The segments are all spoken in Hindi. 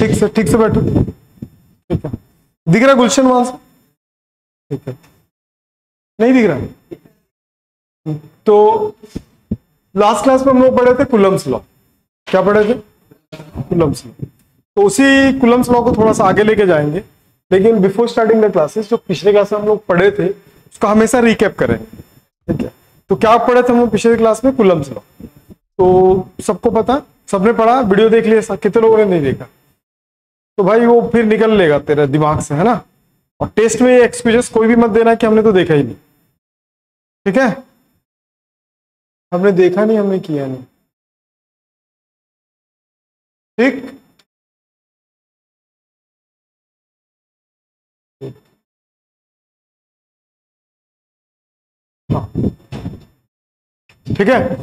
ठीक से बैठो। ठीक है, दिख रहा गुलशन वहां से? ठीक है, नहीं दिख रहा? तो लास्ट क्लास में हम लोग पढ़े थे कूलम्स लॉ। क्या पढ़े थे? Coulomb's law. तो उसी कूलम्स लॉ को थोड़ा सा आगे लेके जाएंगे, लेकिन बिफोर स्टार्टिंग द क्लासेस जो पिछले क्लास में हम लोग पढ़े थे उसका हमेशा रिकैप करेंगे। ठीक है, तो क्या पढ़े थे हम लोग पिछले क्लास में? Coulomb's law. तो सबको पता, सबने पढ़ा, वीडियो देख लिया? कितने लोगों ने नहीं देखा? तो भाई वो फिर निकल लेगा तेरे दिमाग से, है ना। और टेस्ट में एक्सक्यूजेस कोई भी मत देना कि हमने तो देखा ही नहीं। ठीक है, हमने देखा नहीं, हमने किया नहीं। ठीक, हाँ ठीक है।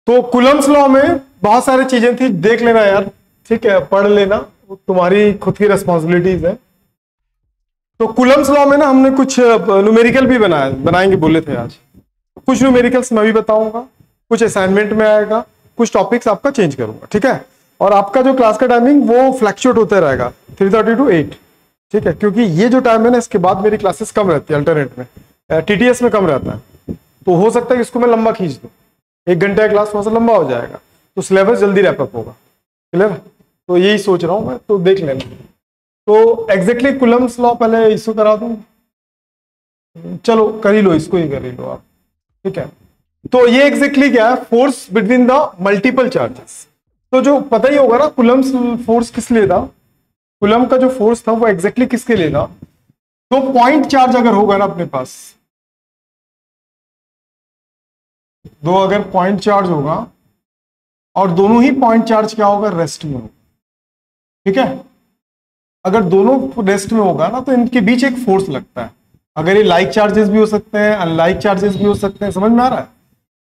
तो कूलम्स लॉ में बहुत सारी चीजें थी, देख लेना यार। ठीक है, पढ़ लेना, तुम्हारी खुद की रिस्पॉन्सिबिलिटीज है। तो कूलम्स लॉ में ना हमने कुछ न्यूमेरिकल भी बनाएंगे बोले थे आज। कुछ न्यूमेरिकल्स मैं भी बताऊंगा, कुछ असाइनमेंट में आएगा, कुछ टॉपिक्स आपका चेंज करूंगा। ठीक है, और आपका जो क्लास का टाइमिंग वो फ्लैक्चुएट होते रहेगा 3:30 to 8। ठीक है, क्योंकि ये जो टाइम है ना, इसके बाद मेरी क्लासेस कम रहती है, अल्टरनेट में टीटीएस में कम रहता है। तो हो सकता है कि इसको मैं लंबा खींच दूं, 1 घंटे का क्लास थोड़ा सा लंबा हो जाएगा, तो सिलेबस जल्दी रैपअप होगा। क्लियर? तो यही सोच रहा हूं मैं, तो देख लेना। तो एग्जैक्टली कूलम्स लॉ पहले इशू करा दूं, चलो कर ही लो, इसको ही कर ही लो आप। ठीक है, तो ये एग्जैक्टली क्या है? Force between the multiple charges. तो जो पता ही होगा ना, कूलम्स फोर्स किस लिए था? कूलम का जो फोर्स था वो एग्जैक्टली किसके लिए था? तो पॉइंट चार्ज अगर होगा ना अपने पास, दो अगर पॉइंट चार्ज होगा और दोनों ही पॉइंट चार्ज क्या होगा? रेस्ट में होगा। ठीक है, अगर दोनों रेस्ट में होगा ना, तो इनके बीच एक फोर्स लगता है। अगर ये लाइक चार्जेस भी हो सकते हैं, अनलाइक चार्जेस भी हो सकते हैं, समझ में आ रहा है?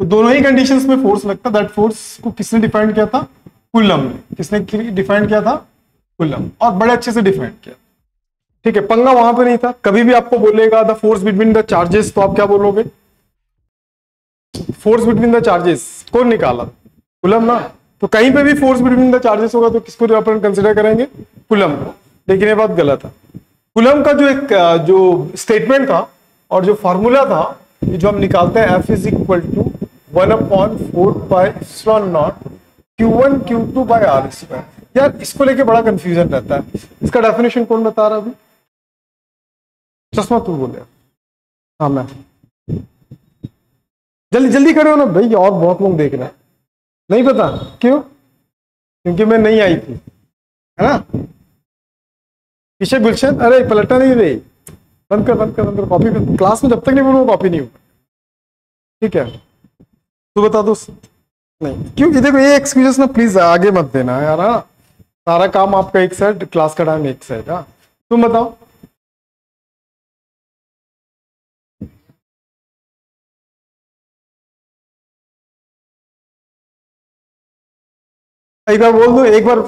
तो दोनों ही कंडीशंस में फोर्स लगता है। दैट फोर्स को किसने डिफाइन किया था? कूलम ने। किसने डिफाइन किया था? कूलम, और बड़े अच्छे से डिफाइन किया। ठीक है, पंगा वहां पे नहीं था। कभी भी आपको बोलेगा the force between the charges, तो आप क्या बोलोगे? फोर्स बिटवीन द चार्जेस कौन निकाला? कूलम ना। तो कहीं पे भी फोर्स बिटवीन द चार्जेस होगा तो किसको अपन कंसिडर करेंगे? कूलम को। लेकिन ये बात गलत है। कूलम का जो एक जो स्टेटमेंट था और जो फॉर्मूला था, जो हम निकालते हैं, F is equal to 1/4πε0 Q1 Q2 by R square. यार इसको लेके बड़ा कंफ्यूजन रहता है। इसका डेफिनेशन कौन बता रहा? अभी चश्मा तू बोले। हाँ मैं, जल्दी जल्दी करो ना भाई, और बहुत लोग देख रहे हैं। नहीं पता क्यों? क्योंकि मैं नहीं आई थी, है ना। पीछे गुलशन, अरे पलटा नहीं रही, बंद कर बंद कर बंद कर। कॉपी क्लास में जब तक नहीं बोलूंगा कॉपी नहीं होगा। ठीक है, तू बता दो। नहीं क्यों? देखो ये एक्सक्यूजेस ना प्लीज आगे मत देना यार। हाँ, सारा काम आपका एक साइड, क्लास का टाइम एक साइड। हाँ तुम बताओ। एक बार बोल दो, एक बार।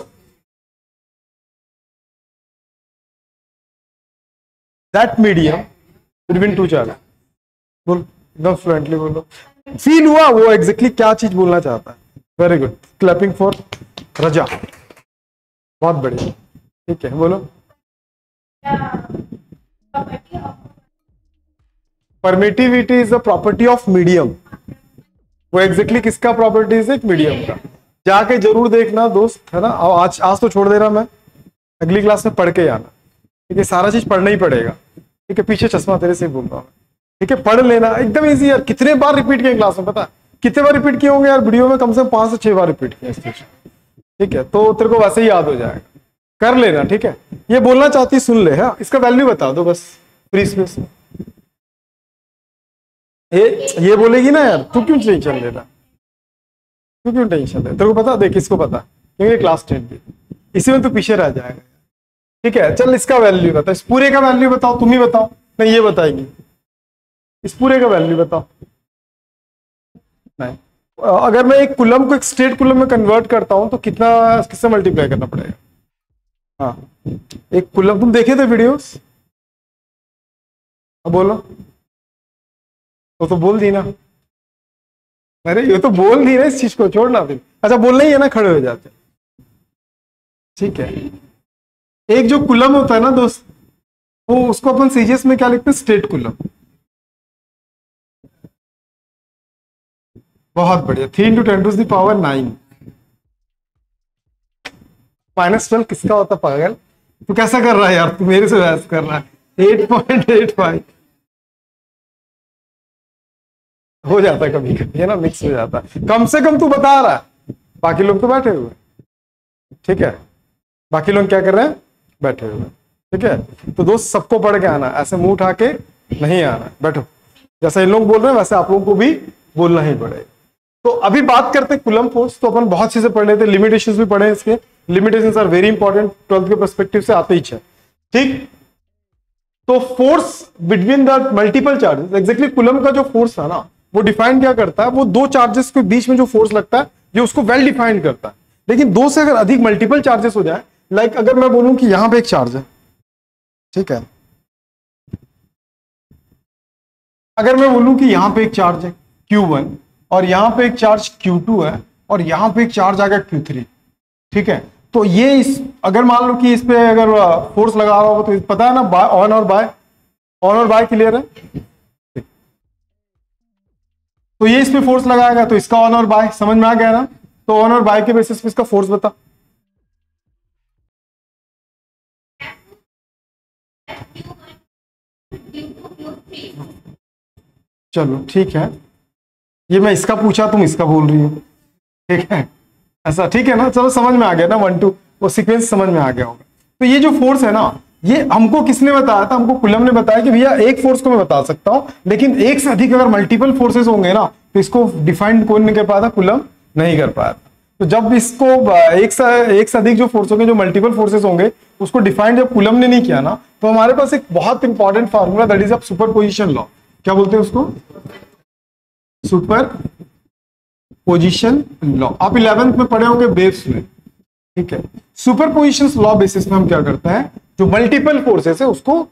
That medium between two charge. बोल एकदम फ्लुएंटली बोलो। फील हुआ वो एग्जैक्टली क्या चीज बोलना चाहता है? वेरी गुड, क्लैपिंग फॉर रजा, बहुत बढ़िया। ठीक है, बोलो। Permittivity is the property of medium. वो एग्जैक्टली किसका प्रॉपर्टीज है? एक मीडियम का। जाके जरूर देखना दोस्त, है ना। आज तो छोड़ दे रहा मैं, अगली क्लास में पढ़ के आना। ठीक है, सारा चीज पढ़ना ही पड़ेगा। ठीक है, पीछे चश्मा तेरे से बोल रहा हूँ। ठीक है, पढ़ लेना, एकदम इजी यार। कितने बार रिपीट किए क्लास में? पता है कितने बार रिपीट किए होंगे यार? वीडियो में कम से कम 5 से 6 बार रिपीट किए। ठीक है, तो तेरे को वैसे ही याद हो जाएगा, कर लेना। ठीक है, ये बोलना चाहती सुन ले। हाँ, इसका वैल्यू बता दो बस फ्री स्पेस में। ये बोलेगी ना यार, तू क्यों टेंशन ले रहा? तू क्यों टेंशन ले? तेरे को पता, देख इसको पता, क्योंकि क्लास 10 की, इसी में तू पीछे रह जाएगा। ठीक है, चल इसका वैल्यू बता, इस पूरे का वैल्यू बताओ। तुम ही बताओ, नहीं ये बताएगी। इस पूरे का वैल्यू बताओ। नहीं, अगर मैं एक कूलम को एक स्टेट कूलम में कन्वर्ट करता हूं तो कितना, किससे मल्टीप्लाई करना पड़ेगा? हाँ, एक कूलम, तुम देखे थे वीडियोस? अब बोलो। तो बोल दी ना। अरे ये तो बोल दी ना, इस चीज को छोड़ना फिर। अच्छा बोलना ही है ना, खड़े हो जाते। ठीक है। एक जो कुलम होता है ना दोस्त, वो उसको अपन सीजीएस में क्या लिखते हैं, स्टेट कुलम। बहुत बढ़िया, 3 × 10⁻⁹ -12 किसका होता पागल? तू कैसा कर रहा है यार, तू मेरे से बहस कर रहा है। 8.85 हो जाता है कभी कभी, है ना, मिक्स हो जाता है। कम से कम तू बता रहा है, बाकी लोग तो बैठे हुए, ठीक है, बाकी लोग क्या कर रहे हैं, बैठे हुए, ठीक है। तो दोस्त सबको पढ़ के आना, ऐसे मुंह उठा के नहीं आना, बैठो। जैसे इन लोग बोल रहे हैं वैसे आप लोगों को भी बोलना ही पड़ेगा। तो अभी बात करते हैं कूलम फोर्स। तो अपन बहुत चीजें पढ़ लेते हैं, लिमिटेशंस भी पढ़े, इसके limitations are very important, 12th के पर्सपेक्टिव से आते ही है, ठीक। तो force between the multiple charges, exactly coulomb का जो फोर्स है ना, वो डिफाइन क्या करता है, वो दो चार्जेस के बीच में जो फोर्स लगता है ये उसको वेल डिफाइंड करता है। लेकिन दो से अगर अधिक मल्टीपल चार्जेस हो जाए, लाइक अगर मैं बोलूं कि यहां पे एक चार्ज है, ठीक है, अगर मैं बोलूं कि यहां पे एक चार्ज है Q1 और यहां पे एक चार्ज Q2 है और यहां पे एक चार्ज आ गया Q3, ठीक है, तो ये इस अगर मान लो कि इस पे अगर फोर्स लगा रहा होगा तो पता है ना, ऑन और बाय क्लियर है। तो ये इस पे फोर्स लगाएगा तो इसका ऑन और बाय समझ में आ गया ना। तो ऑन और बाय के बेसिस पे इसका फोर्स बता। चलो ठीक है, ये मैं इसका पूछा तुम इसका बोल रही हो, ठीक है, ऐसा ठीक है ना। चलो समझ में आ गया ना, 1 2 वो सीक्वेंस समझ में आ गया होगा। तो ये जो फोर्स है ना, ये हमको किसने बताया था, हमको कूलम ने बताया कि भैया एक फोर्स को मैं बता सकता हूं, लेकिन एक से अधिक अगर मल्टीपल फोर्सेस होंगे ना तो इसको डिफाइन कौन नहीं कर पाया था, कूलम नहीं कर पाया था। तो जब इसको एक से अधिक जो फोर्स होंगे, जो मल्टीपल फोर्सेस होंगे, उसको डिफाइन जब कूलम ने नहीं किया ना, तो हमारे पास एक बहुत important formula, that is of superposition law. क्या बोलते हैं उसको, सुपर पोजिशन लॉ। आप 11th में पढ़े होंगे बेस में, ठीक है। सुपरपोजिशन लॉ बेसिस में हम क्या करते हैं, जो मल्टीपल फोर्सेस है उसको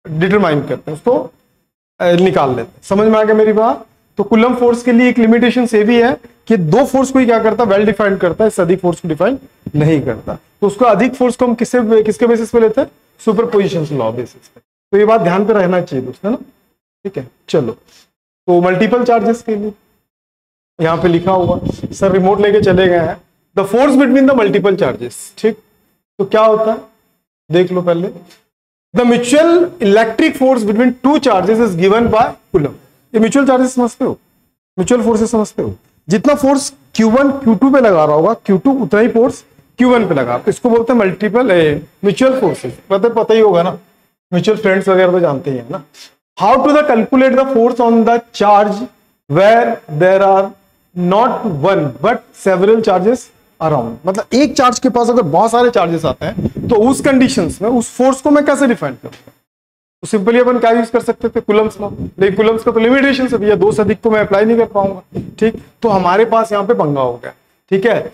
डिटरमाइन करते हैं, उसको निकाल लेते हैं। समझ में आ गया मेरी बात। तो कूलम फोर्स के लिए एक लिमिटेशन से भी है कि दो फोर्स को ही क्या करता है, वेल डिफाइंड करता है, इससे अधिक फोर्स को डिफाइन नहीं करता। तो उसको अधिक फोर्स को हम किसके बेसिस पे लेते हैं, सुपरपोजिशन लॉ बेसिस पे। तो ये बात ध्यान पे रहना चाहिए दोस्तों ना, ठीक है। चलो, तो मल्टीपल चार्जेस के लिए यहां पे लिखा हुआ, सर रिमोट लेके चले गए हैं, the force between the multiple charges, ठीक। तो क्या होता है देख लो पहले, the mutual electric force between two charges is given bye coulomb. ये म्यूचुअल चार्जेस समझते हो, म्यूचुअल फोर्सेस समझते हो, जितना फोर्स Q1 Q2 पे लगा रहा होगा, Q2 उतना ही फोर्स Q1 पे लगा, तो इसको बोलते हैं मल्टीपल म्यूचुअल फोर्सेस। पता ही होगा ना, म्यूचुअल फ्रेंड्स वगैरह तो जानते ही है ना। How to the calculate the force on the charge where there are not one but several charges around. मतलब एक चार्ज के पास अगर बहुत सारे चार्जेस आते हैं तो उस कंडीशंस में उस फोर्स को मैं कैसे डिफाइन करूंगा। तो सिंपली अपन क्या यूज कर सकते थे, कूलम्स लॉ। लेकिन कूलम्स का तो लिमिटेशन है भैया, दो से अधिक को मैं अप्लाई नहीं कर पाऊंगा, ठीक। तो हमारे पास यहाँ पे पंगा हो गया, ठीक है।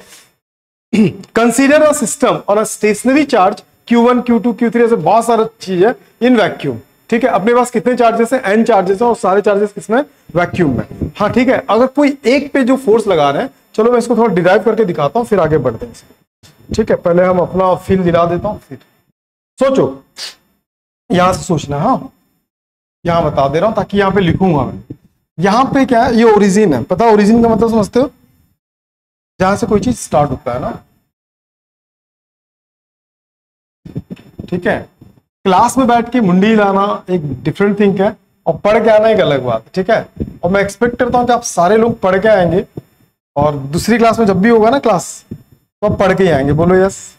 कंसीडर अ सिस्टम और अ stationery charge Q1 Q2 Q3 ऐसे बहुत सारी चीज है इन वैक्यूम, ठीक है। अपने पास कितने चार्जेस हैं, n चार्जेस हैं, और सारे चार्जेस किसमें, वैक्यूम में। हाँ ठीक है, अगर कोई एक पे जो फोर्स लगा रहे हैं, चलो मैं इसको थोड़ा डिराइव करके दिखाता हूँ, फिर आगे बढ़ते हैं, ठीक है। पहले हम अपना फील दिला देता हूँ, फिर सोचो, यहां से सोचना, हाँ यहां बता दे रहा हूं ताकि यहां पे लिखूंगा मैं। यहां पे क्या है, ये ओरिजिन है, पता ओरिजिन का मतलब समझते हो, जहां से कोई चीज स्टार्ट होता है ना, ठीक है। क्लास में बैठ के मुंडी लाना एक डिफरेंट थिंग है, और पढ़ के आना एक अलग बात है, ठीक है। और मैं एक्सपेक्ट करता हूं कि आप सारे लोग पढ़ के आएंगे, और दूसरी क्लास में जब भी होगा ना क्लास, तो आप पढ़ के ही आएंगे, बोलो यस।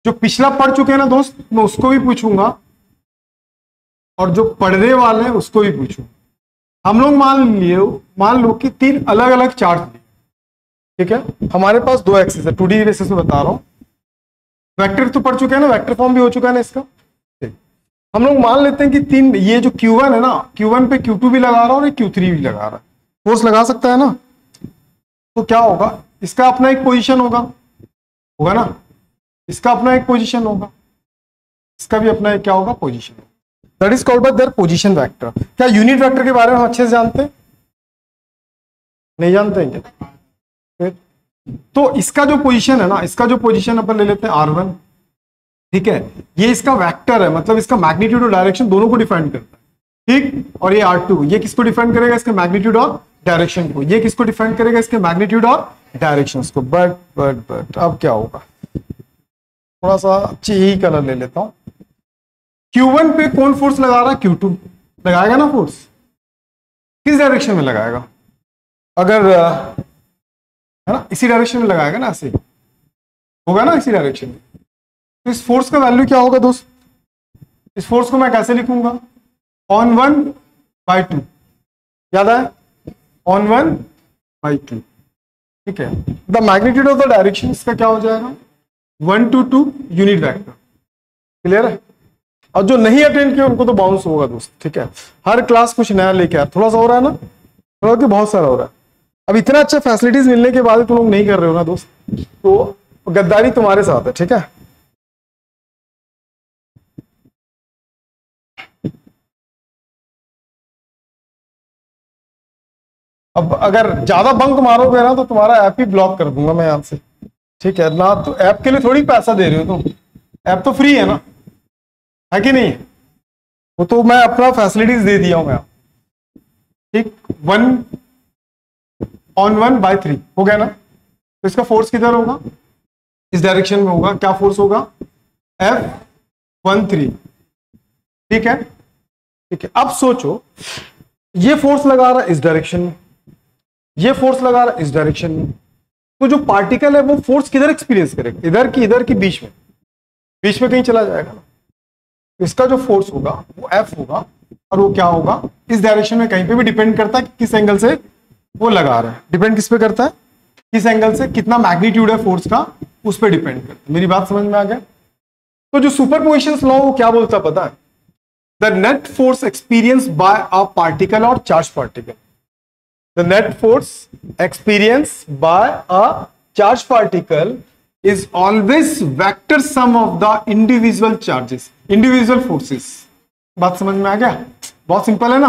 जो पिछला पढ़ चुके हैं ना दोस्त, मैं उसको भी पूछूंगा, और जो पढ़ने वाले हैं उसको भी पूछूंगा। हम लोग मान लो कि 3 अलग अलग चार्ज लिए, ठीक है। हमारे पास 2 एक्सिस है, 2D बेसिस में बता रहा हूं। वेक्टर तो पढ़ चुके हैं ना, वेक्टर फॉर्म भी हो चुका है ना इसका। हम लोग मान लेते हैं कि 3, ये जो Q1 है ना, Q1 पे Q2 भी लगा रहा है और Q3 भी लगा रहा है, फोर्स लगा सकता है ना। तो क्या होगा, इसका अपना एक पोजीशन होगा ना, इसका अपना एक पोजीशन होगा, इसका भी अपना एक क्या होगा, position. That is called by their position vector. क्या यूनिट वेक्टर के बारे में हम अच्छे से जानते हैं, नहीं जानते हैं क्या? फिर तो इसका जो पोजीशन है ना, इसका जो पोजीशन अपन ले लेते हैं R1, ठीक है, ये इसका वेक्टर है, मतलब इसका मैग्नीट्यूड और डायरेक्शन दोनों को डिफाइन करता है, ठीक। और ये R2, ये किसको डिफाइन करेगा, इसके मैग्नीट्यूड और डायरेक्शन को। ये किसको डिफाइन करेगा, इसके मैग्नीट्यूड और डायरेक्शन को। बट अब क्या होगा, थोड़ा सा अच्छी ही कलर ले लेता हूं। Q1 पे कौन फोर्स लगा रहा है, Q2 लगाएगा ना फोर्स, किस डायरेक्शन में लगाएगा, अगर है ना इसी डायरेक्शन में लगाएगा ना, ऐसे होगा ना, इसी डायरेक्शन में। तो इस फोर्स का वैल्यू क्या होगा दोस्त, इस फोर्स को मैं कैसे लिखूंगा, on1/2, याद है, on1/2, ठीक है। The magnitude of the direction इसका क्या हो जाएगा, 1 to 2 यूनिट वेक्टर। क्लियर है। और जो नहीं अटेंड किया उनको तो बाउंस होगा दोस्त, ठीक है। हर क्लास कुछ नया लेके आया, थोड़ा सा हो रहा है ना, थोड़ा कि बहुत सारा हो रहा है। अब इतना अच्छा फैसिलिटीज मिलने के बाद तुम लोग नहीं कर रहे हो ना दोस्त, तो गद्दारी तुम्हारे साथ है, ठीक है। अब अगर ज्यादा बंक मारोगे ना तो तुम्हारा ऐप ही ब्लॉक कर दूंगा मैं यहां से, ठीक है ना। तो ऐप के लिए थोड़ी पैसा दे रहे हो तुम, ऐप तो फ्री है ना, है कि नहीं, वो तो मैं अपना फैसिलिटीज दे दिया हूं मैं, ठीक। 1/3 हो गया ना। तो इसका फोर्स किधर होगा, इस डायरेक्शन में होगा। क्या फोर्स होगा, F13, ठीक है, ठीक है। अब सोचो, ये फोर्स लगा रहा है इस डायरेक्शन में, ये फोर्स लगा रहा है इस डायरेक्शन में, तो जो पार्टिकल है वो फोर्स किधर एक्सपीरियंस करेगा, इधर की बीच में कहीं चला जाएगा ना। इसका जो फोर्स होगा वो F होगा, और वो क्या होगा, इस डायरेक्शन में कहीं पे भी डिपेंड करता है कि किस एंगल से वो लगा रहा है। डिपेंड किस पे करता है, किस एंगल से, कितना मैग्नीट्यूड है फोर्स का, उस पर डिपेंड करता है। मेरी बात समझ में आ गया। तो जो सुपरपोजिशन लॉ वो क्या बोलता पता है, the net force experience by a particle और charge particle, the net force experience by a charge particle is always vector sum of the individual charges, individual forces। बात समझ में आ गया, बहुत सिंपल है ना।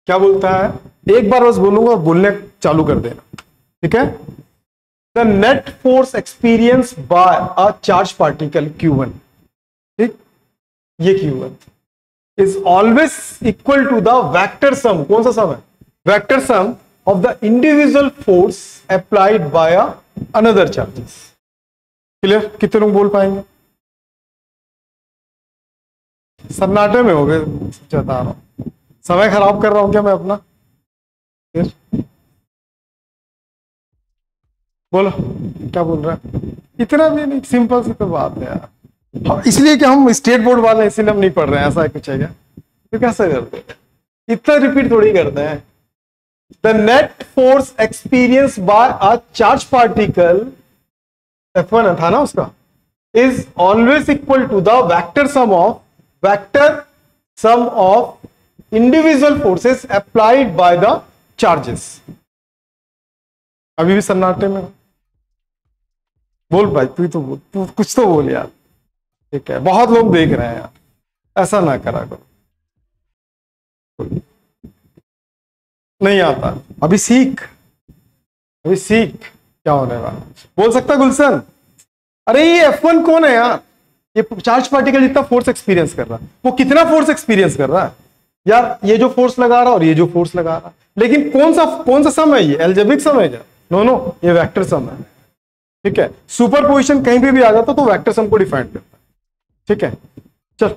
क्या बोलता है, एक बार बस बोलूंगा और बोलने चालू कर देना, ठीक है। The net force experience by a charge particle Q1, ठीक, ये Q1 is always equal to the vector sum, कौन सा सम है, vector sum of the individual force applied by another charges. Clear, कितने लोग बोल पाएंगे, सन्नाटे में हो गए, बता रहा हूं, समय खराब कर रहा हूं क्या मैं अपना, फिर बोलो क्या बोल रहा है। इतना भी नहीं, सिंपल सी तो बात है यार, इसलिए कि हम स्टेट बोर्ड वाले हैं इसीलिए हम नहीं पढ़ रहे हैं, ऐसा कुछ है क्या, तो कैसे करते हैं, इतना रिपीट थोड़ी करते हैं। The net force experienced by a charge particle, F1 था ना उसका, is always equal to the vector sum of individual forces applied by the charges। अभी भी सन्नाटे में बोल भाई, तू कुछ तो बोल यार, ठीक है, बहुत लोग देख रहे हैं यार, ऐसा ना करा करो, नहीं आता, अभी सीख क्या होने वाला। बोल सकता गुलशन, अरे ये F1 कौन है यार, ये चार्ज पार्टिकल जितना फोर्स एक्सपीरियंस कर रहा है, वो कितना फोर्स एक्सपीरियंस कर रहा है यार, ये जो फोर्स लगा रहा है और ये जो फोर्स लगा रहा है, लेकिन कौन सा सम है, ये अलजेब्रिक सम है क्या, नो, ये वेक्टर सम है, ठीक है। सुपरपोजिशन कहीं भी आ जाता तो वेक्टर सम को डिफाइन करता है, ठीक है। चल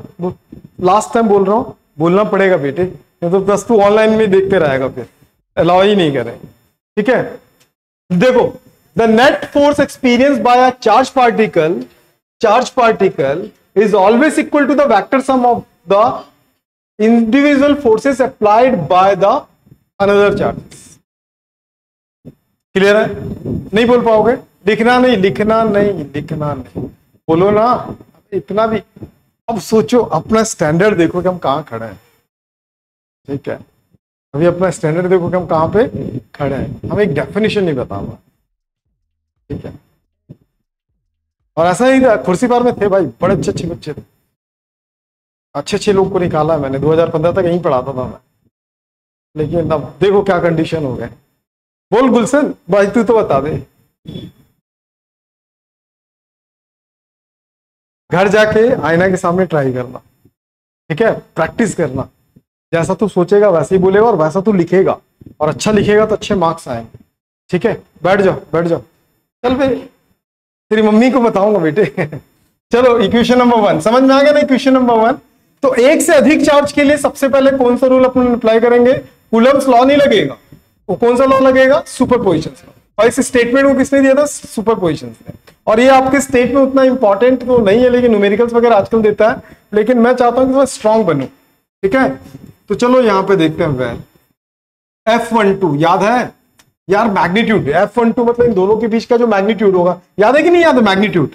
लास्ट टाइम बोल रहा हूं, बोलना पड़ेगा बेटे, तो बस तू ऑनलाइन में देखते रहेगा, फिर अलाउ ही नहीं करेंगे, ठीक है। देखो, the net force experience by a charge particle is always equal to the vector sum of the individual forces applied by the another charges. Clear है, नहीं बोल पाओगे, लिखना नहीं, बोलो ना इतना भी। अब सोचो, अपना स्टैंडर्ड देखो कि हम कहां खड़े हैं, ठीक है। अभी अपना स्टैंडर्ड देखो कि हम कहां पे खड़े हैं, हम एक डेफिनेशन नहीं बता पा, ठीक है। और ऐसा ही था, कुर्सी पार में थे भाई, बड़े अच्छे बच्चे थे, अच्छे लोग को निकाला मैंने, 2015 तक यहीं पढ़ाता था मैं, लेकिन अब देखो क्या कंडीशन हो गए। बोल गुलशन भाई, तू तो बता दे, घर जाके आईना के सामने ट्राई करना, ठीक है, प्रैक्टिस करना। जैसा तू सोचेगा वैसे ही बोलेगा, और वैसा तू लिखेगा, और अच्छा लिखेगा तो अच्छे मार्क्स आएंगे। ठीक है, बैठ जाओ बैठ जाओ। चल फिर तेरी मम्मी को बताऊंगा बेटे। चलो इक्वेशन नंबर 1 समझ में आ गया ना। इक्वेशन नंबर 1, तो एक से अधिक चार्ज के लिए सबसे पहले कौन सा रूल अपन अप्लाई करेंगे? कूलम्स लॉ नहीं लगेगा, वो कौन सा लॉ लगेगा? Superposition law. और इस स्टेटमेंट को किसने दिया था? सुपरपोजिशन ने। और ये आपके स्टेट में उतना इंपॉर्टेंट तो नहीं है, लेकिन न्यूमेरिकल्स वगैरह आजकल देता है, लेकिन मैं चाहता हूं कि मैं स्ट्रांग बनूं। ठीक है, तो चलो यहां पे देखते हैं। वैल F12 याद है यार? मैग्नीट्यूड F12 मतलब इन दोनों के बीच का जो मैग्नीट्यूड होगा, याद है कि नहीं याद है? मैग्नीट्यूड,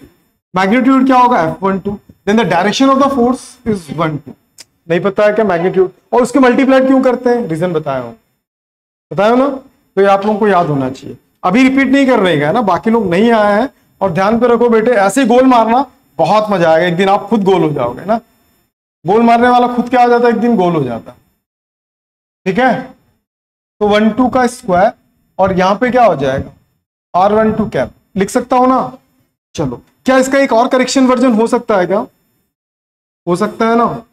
मैग्नीट्यूड क्या होगा? F12। Then the direction of the force is 12। नहीं पता है क्या मैग्नीट्यूड? और उसके मल्टीप्लाई क्यों करते हैं? रीजन बताया हो, बताया ना? तो ये आप लोगों को याद होना चाहिए। अभी रिपीट नहीं कर रहेगा ना, बाकी लोग नहीं आए हैं। और ध्यान पे रखो बेटे, ऐसे गोल मारना, बहुत मजा आएगा। एक दिन आप खुद गोल हो जाओगे ना। गोल मारने वाला खुद क्या हो जाता है? एक दिन गोल हो जाता है। ठीक है, तो 12 का स्क्वायर, और यहां पे क्या हो जाएगा? R12 कैप लिख सकता हो ना? चलो, क्या इसका एक और करेक्शन वर्जन हो सकता है क्या? हो सकता है ना?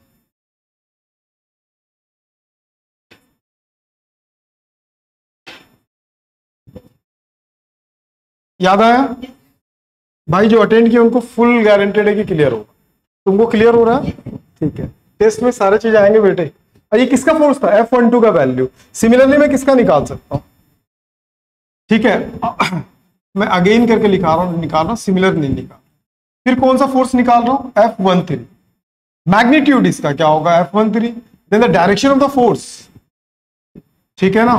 याद आया? भाई जो अटेंड किया उनको फुल गारंटेड है कि क्लियर होगा। तुमको क्लियर हो रहा है? ठीक है, टेस्ट में सारे चीज आएंगे बेटे। और ये किसका फोर्स था? F12 का वैल्यू। सिमिलरली मैं किसका निकाल सकता हूं? ठीक है, मैं अगेन करके निकाल रहा हूं, सिमिलर नहीं निकाल। फिर कौन सा फोर्स निकाल रहा हूं? F13। मैग्नीट्यूड इसका क्या होगा? F13। Then the direction of the force, ठीक है ना,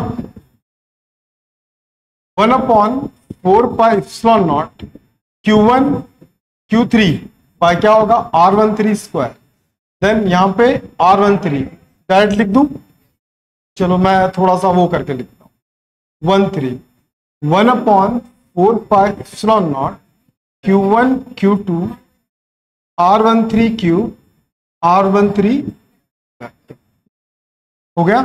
1/4πε0 Q1 Q3 बाय क्या होगा? R13 square. देन यहां पे R13 डायरेक्ट लिख दूं? चलो मैं थोड़ा सा वो करके लिखता हूं, 13 1/4πε0 Q1 Q2 R13 Q R13 हो गया।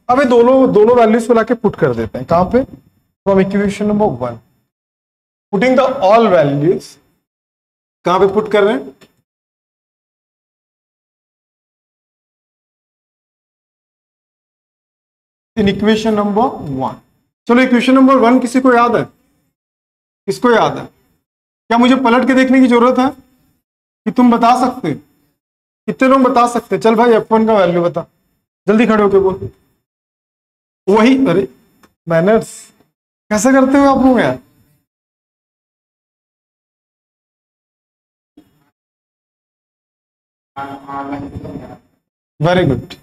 अब ये दोनों वैल्यूज को लाके पुट कर देते हैं। कहां पे? From equation number 1, putting the all values. कहां पे पुट कर रहे हैं? In equation number 1। चलो इक्वेशन नंबर 1 किसी को याद है? किसको याद है? क्या मुझे पलट के देखने की जरूरत है कि तुम बता सकते? कितने लोग बता सकते? चल भाई F1 का वैल्यू बता, जल्दी खड़े होके बोल। वही, अरे मैनर्स कैसे करते हो आप लोग यार? वेरी गुड,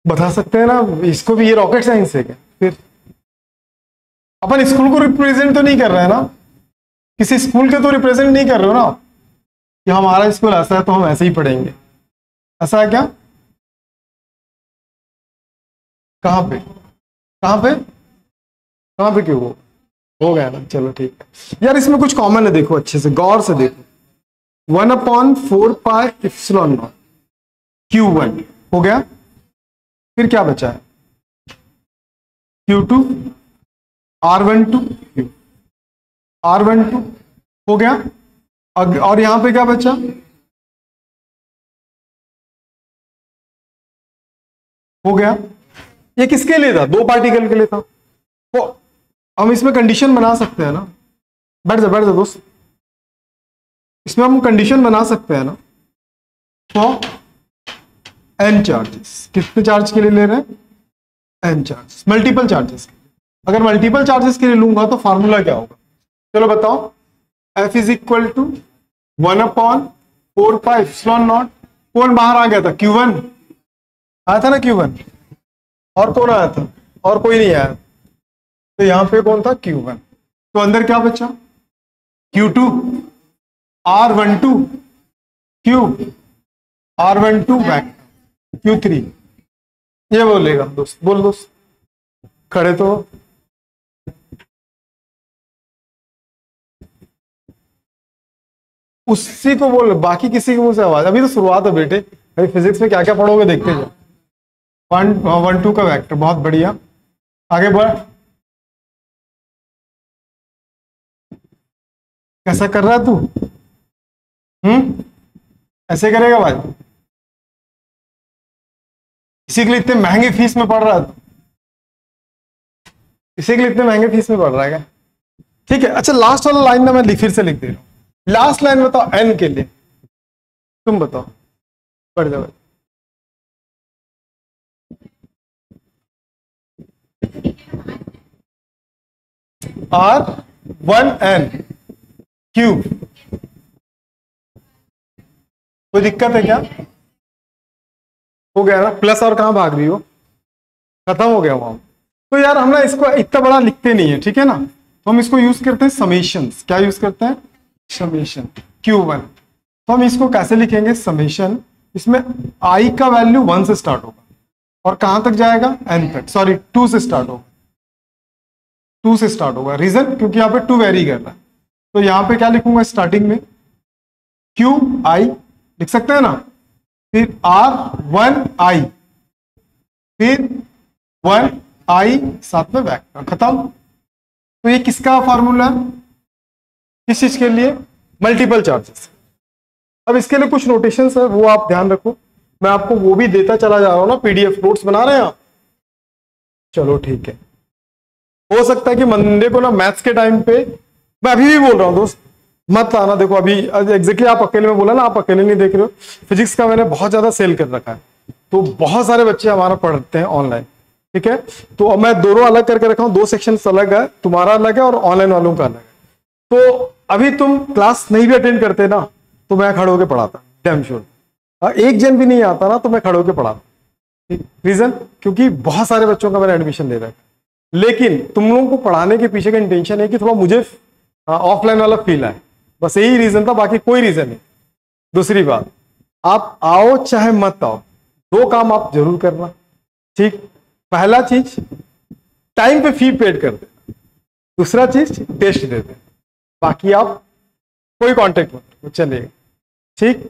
बता सकते हैं ना? इसको भी, ये रॉकेट साइंस है क्या? फिर अपन स्कूल को रिप्रेजेंट तो नहीं कर रहे हैं ना? किसी स्कूल के तो रिप्रेजेंट नहीं कर रहे हो ना कि हमारा स्कूल ऐसा है तो हम ऐसे ही पढ़ेंगे। ऐसा है क्या? कहां पे कहां पे कहां पे क्यों हो गया ना? चलो ठीक है यार, इसमें कुछ कॉमन है, देखो अच्छे से गौर से देखो। 1/4πε0 Q1 हो गया। फिर क्या बचा है? Q2 R12 Q R12 हो गया। और यहां पे क्या बचा? हो गया। ये किसके लिए था? दो पार्टिकल के लिए था। तो हम इसमें कंडीशन बना सकते हैं ना? बैठ जा दोस्त, इसमें हम कंडीशन बना सकते हैं ना? तो n चार्जेस, कितने चार्ज के लिए ले रहे हैं? n charges, multiple charges. अगर मल्टीपल चार्जेस के लिए लूंगा तो फार्मूला क्या होगा? चलो बताओ। F is equal to 1/4πε0। कौन बाहर आ गया था? Q1 आया था ना? Q1। और कौन आया था? और कोई नहीं आया। तो यहां पे कौन था? Q1। तो अंदर क्या बचा? Q2 R12 Q R12 back Q3। ये बोलेगा दोस्त, बोल दोस्त, खड़े तो उसी को बोल, बाकी किसी के मुंह से आवाज। अभी तो शुरुआत है बेटे, अभी फिजिक्स में क्या क्या पढ़ोगे देखते जाओ। 1 2 का वेक्टर, बहुत बढ़िया, आगे बढ़। कैसा कर रहा है तू? ऐसे करेगा भाई? इसी के लिए इतने महंगे फीस में पढ़ रहा है तू? इसी के लिए इतने महंगे फीस में पढ़ रहा है क्या? ठीक है, अच्छा लास्ट वाला लाइन ना मैं फिर से लिख दे रहा हूं। लास्ट लाइन बताओ एन के लिए, तुम बताओ, पढ़ जाओ। R1n क्यूब, कोई दिक्कत है क्या? हो गया ना? प्लस और कहां भाग रही हो? खत्म हो गया वहां। तो यार हम ना इसको इतना बड़ा लिखते नहीं है, ठीक है ना, तो हम इसको यूज करते हैं समेशन। क्या यूज करते हैं? Summation Q1। तो हम इसको कैसे लिखेंगे? समेशन, इसमें i का वैल्यू 1 से स्टार्ट होगा और कहां तक जाएगा? n तक, सॉरी 2 से स्टार्ट होगा, 2 से स्टार्ट होगा। रीजन क्योंकि यहाँ पे 2 वेरी कर रहा है, तो यहां पे क्या लिखूंगा स्टार्टिंग में? QI लिख सकते हैं ना, फिर R1I, फिर 1I साथ में वेक्टर, खत्म। तो ये किसका फॉर्मूला है? किस चीज के लिए? Multiple charges. अब इसके लिए कुछ नोटेशंस है, वो आप ध्यान रखो, मैं आपको वो भी देता चला जा रहा हूं ना। पीडीएफ नोट्स बना रहे हैं आप? चलो ठीक है। हो सकता है कि मंडे को ना मैथ्स के टाइम पे, मैं अभी भी बोल रहा हूं दोस्त, मत आना। देखो अभी एग्जैक्टली आप अकेले में बोला ना, आप अकेले नहीं देख रहे हो। फिजिक्स का मैंने बहुत ज्यादा सेल कर रखा है, तो बहुत सारे बच्चे हमारा पढ़ते हैं ऑनलाइन, ठीक है। तो अब मैं दोनों अलग करके रखा हूं, 2 सेक्शन अलग है, तुम्हारा अलग है और ऑनलाइन वालों का अलग है। तो अभी तुम क्लास नहीं भी अटेंड करते ना, तो मैं खड़े होकर पढ़ाता, डैम श्योर। एक जन भी नहीं आता ना, तो मैं खड़े होकर पढ़ाता। रीजन क्योंकि बहुत सारे बच्चों का मैंने एडमिशन ले रखा है, लेकिन तुम लोगों को पढ़ाने के पीछे का इंटेंशन है कि थोड़ा मुझे ऑफलाइन वाला फील है, बस यही रीजन था, बाकी कोई रीजन नहीं। दूसरी बात, आप आओ चाहे मत आओ, 2 काम आप जरूर करना, ठीक। पहला चीज, टाइम पे फी पेड कर देना। दूसरा चीज, टेस्ट दे देना। बाकी आप कोई कांटेक्ट मत चलेगा, ठीक।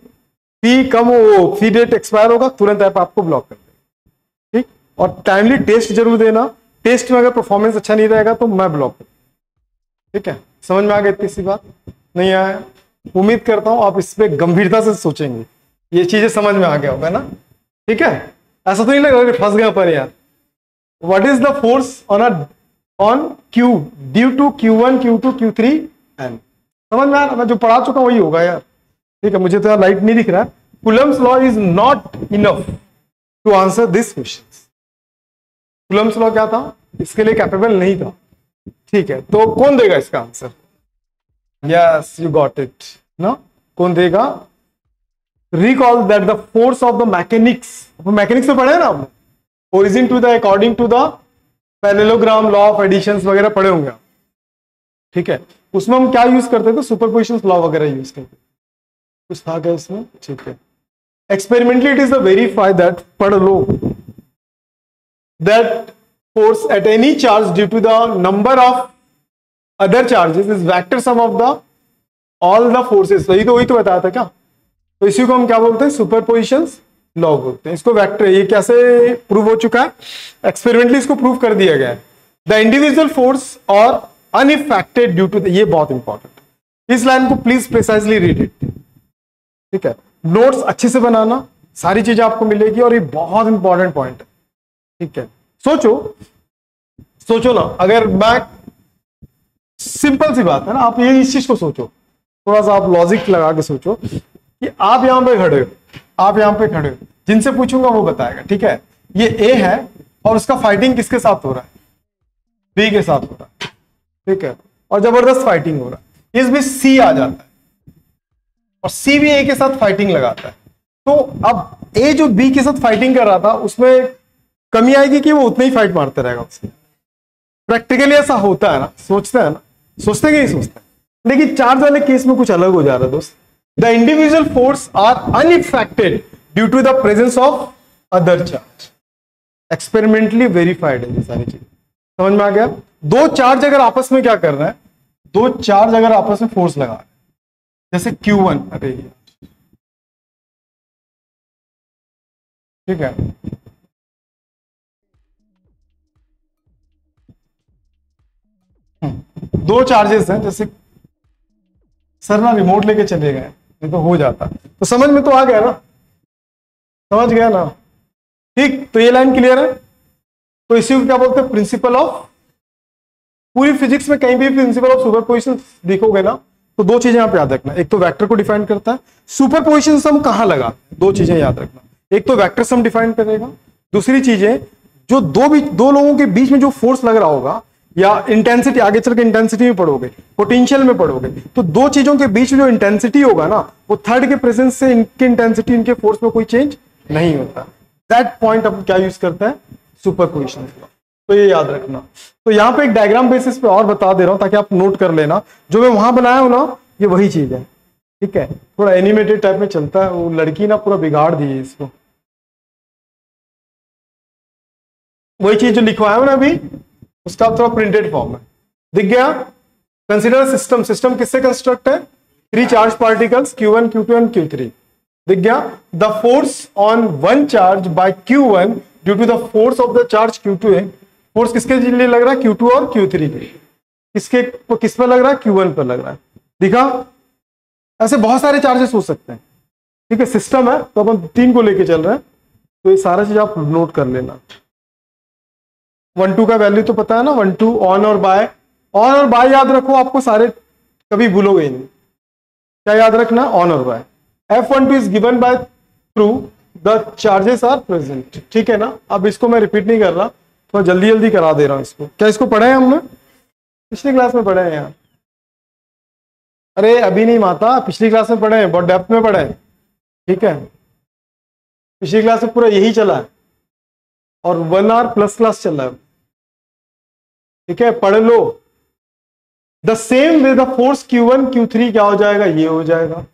फी कम हो, फी डेट एक्सपायर होगा, तुरंत ऐप आपको ब्लॉक कर देगा, ठीक। और टाइमली टेस्ट जरूर देना। टेस्ट में अगर परफॉर्मेंस अच्छा नहीं रहेगा तो मैं ब्लॉक कर, ठीक है। समझ में आ गई इतनी सी बात? नहीं आया? उम्मीद करता हूं आप इस पे गंभीरता से सोचेंगे, ये चीजें समझ में आ गया होगा ना, ठीक है। ऐसा तो नहीं लग रहा फंस गया पर यार। What is the force on Q due to Q1 Q2 Q3 n? समझ में आ रहा? मैं जो पढ़ा चुका वही होगा यार, ठीक है। मुझे तो यार लाइट नहीं दिख रहा है। Coulomb's law is not enough to answer this question. Coulomb's law क्या था? इसके लिए कैपेबल नहीं था, ठीक है। तो कौन देगा इसका answer? Yes, you got it ना। कौन देगा? Recall that the force of the mechanics, mechanics में पढ़े ना आपने, origin to the according to the parallelogram, law of addition वगैरह पढ़े होंगे आप, ठीक है। उसमें हम क्या यूज करते थे? सुपरपोजिशन लॉ वगैरह यूज करते। कुछ था क्या इसमें? ठीक है। Experimentally it is the verify that, पढ़ लो, that force at any charge due to the number of other charges is vector sum of the all the forces। वही तो बताया था क्या? तो इसी को हम क्या बोलते हैं? सुपरपोजिशन लॉ बोलते हैं। इसको वेक्टर, ये कैसे प्रूव हो चुका है? एक्सपेरिमेंटली इसको प्रूव कर दिया गया है। द इंडिविजुअल फोर्स और अनइफेक्टेड ड्यू टू द, ये बहुत इंपॉर्टेंट है, इस लाइन को प्लीज प्रिसाइजली रीड इट, ठीक है। नोट्स अच्छे से बनाना, सारी चीजें आपको मिलेगी और ये बहुत इंपॉर्टेंट पॉइंट है, ठीक है। सोचो ना, अगर मैं, सिंपल सी बात है ना, आप ये इस चीज को सोचो, थोड़ा सा आप लॉजिक लगा के सोचो कि आप यहां पे खड़े हो, आप यहां पे खड़े हो, जिनसे पूछूंगा वो बताएगा, ठीक है। ये ए है और उसका फाइटिंग किसके साथ हो रहा है? बी के साथ हो रहा है, ठीक है। और जबरदस्त फाइटिंग हो रहा है, इस बीच सी आ जाता है और सी भी ए के साथ फाइटिंग लगाता है। तो अब ए जो बी के साथ फाइटिंग कर रहा था, उसमें कमी आएगी कि वो उतना ही फाइट मारते रहेगा उससे? प्रैक्टिकली ऐसा होता है ना, सोचते हैं ना, सोचते कि नहीं सोचते? लेकिन चार्ज वाले केस में कुछ अलग हो जा रहा है दोस्त। The individual force are unaffected due to the presence of other charge. Experimentally verified है ये सारी चीज। समझ में आ गया? 2 चार्ज अगर आपस में क्या कर रहे हैं, 2 चार्ज अगर आपस में फोर्स लगा रहे हैं, जैसे Q1, अरे ठीक है, 2 चार्जेस हैं, जैसे सर ना रिमोट लेके चले गए, ये तो हो जाता। तो समझ में तो आ गया ना, समझ गया ना? ठीक, तो ये लाइन क्लियर है। तो इसी को क्या बोलते हैं? प्रिंसिपल ऑफ, पूरी फिजिक्स में कहीं भी प्रिंसिपल ऑफ सुपरपोजिशन दिखोगे ना तो दो चीजें आप याद रखना, एक तो वेक्टर को डिफाइन करता है, सुपरपोजिशन सम कहां लगा, दो चीजें याद रखना, एक तो वेक्टर सम डिफाइन करेगा, दूसरी चीज है जो दो लोगों के बीच में जो फोर्स लग रहा होगा या इंटेंसिटी, आगे चल के इंटेंसिटी में पढ़ोगे, पोटेंशियल में पढ़ोगे, तो दो चीजों के बीच में जो इंटेंसिटी होगा ना वो थर्ड के प्रेजेंस से इनकी इंटेंसिटी, इनके फोर्स में कोई चेंज नहीं होता। दैट पॉइंट अब क्या यूज करता है? सुपरपोजिशन का। तो ये याद रखना। तो यहां पे एक डायग्राम बेसिस पे और बता दे रहा हूं ताकि आप नोट कर लेना, जो मैं वहां बनाया हूं ना ये वही चीज है, ठीक है? थोड़ा एनिमेटेड टाइप में चलता है, वो लड़की ना पूरा बिगाड़ दी है इसको। वही चीज जो लिखवाया हूं ना अभी, उसका थोड़ा प्रिंटेड फॉर्म है, दिख गया? कंसिडर सिस्टम, सिस्टम किससे कंस्ट्रक्ट है? Three charge particles Q1, Q2 and Q3। दिख गया? The force on one charge by Q1 due to the force of the charge Q2 है। फोर्स किसके लिए लग रहा है? Q2 और Q3 पे। किस पर लग रहा है? Q1 पर लग रहा है। दिखा? ऐसे बहुत सारे चार्जेस हो सकते हैं, ठीक है? सिस्टम है तो अपन तीन को लेके चल रहे हैं, तो ये सारा चीज आप नोट कर लेना। 1 2 का वैल्यू तो पता है ना, 1 2 ऑन और बाय। ऑन और बाय याद रखो, आपको सारे कभी भूलोगे नहीं। क्या याद रखना? ऑन और by. F12 is given by through the charges are present, ठीक है ना? अब इसको मैं रिपीट नहीं कर रहा, थोड़ा जल्दी जल्दी करा दे रहा हूं इसको। क्या इसको पढ़े हैं हमने? पिछली क्लास में पढ़े हैं यार। अरे अभी नहीं माता, पिछली क्लास में पढ़े हैं, बहुत डेप्थ में पढ़े हैं, ठीक है? पिछली क्लास में पूरा यही चला है और 1 आवर प्लस क्लास चल रहा है, ठीक है? पढ़ लो। The same way the force Q1 Q3 क्या हो जाएगा? ये हो जाएगा,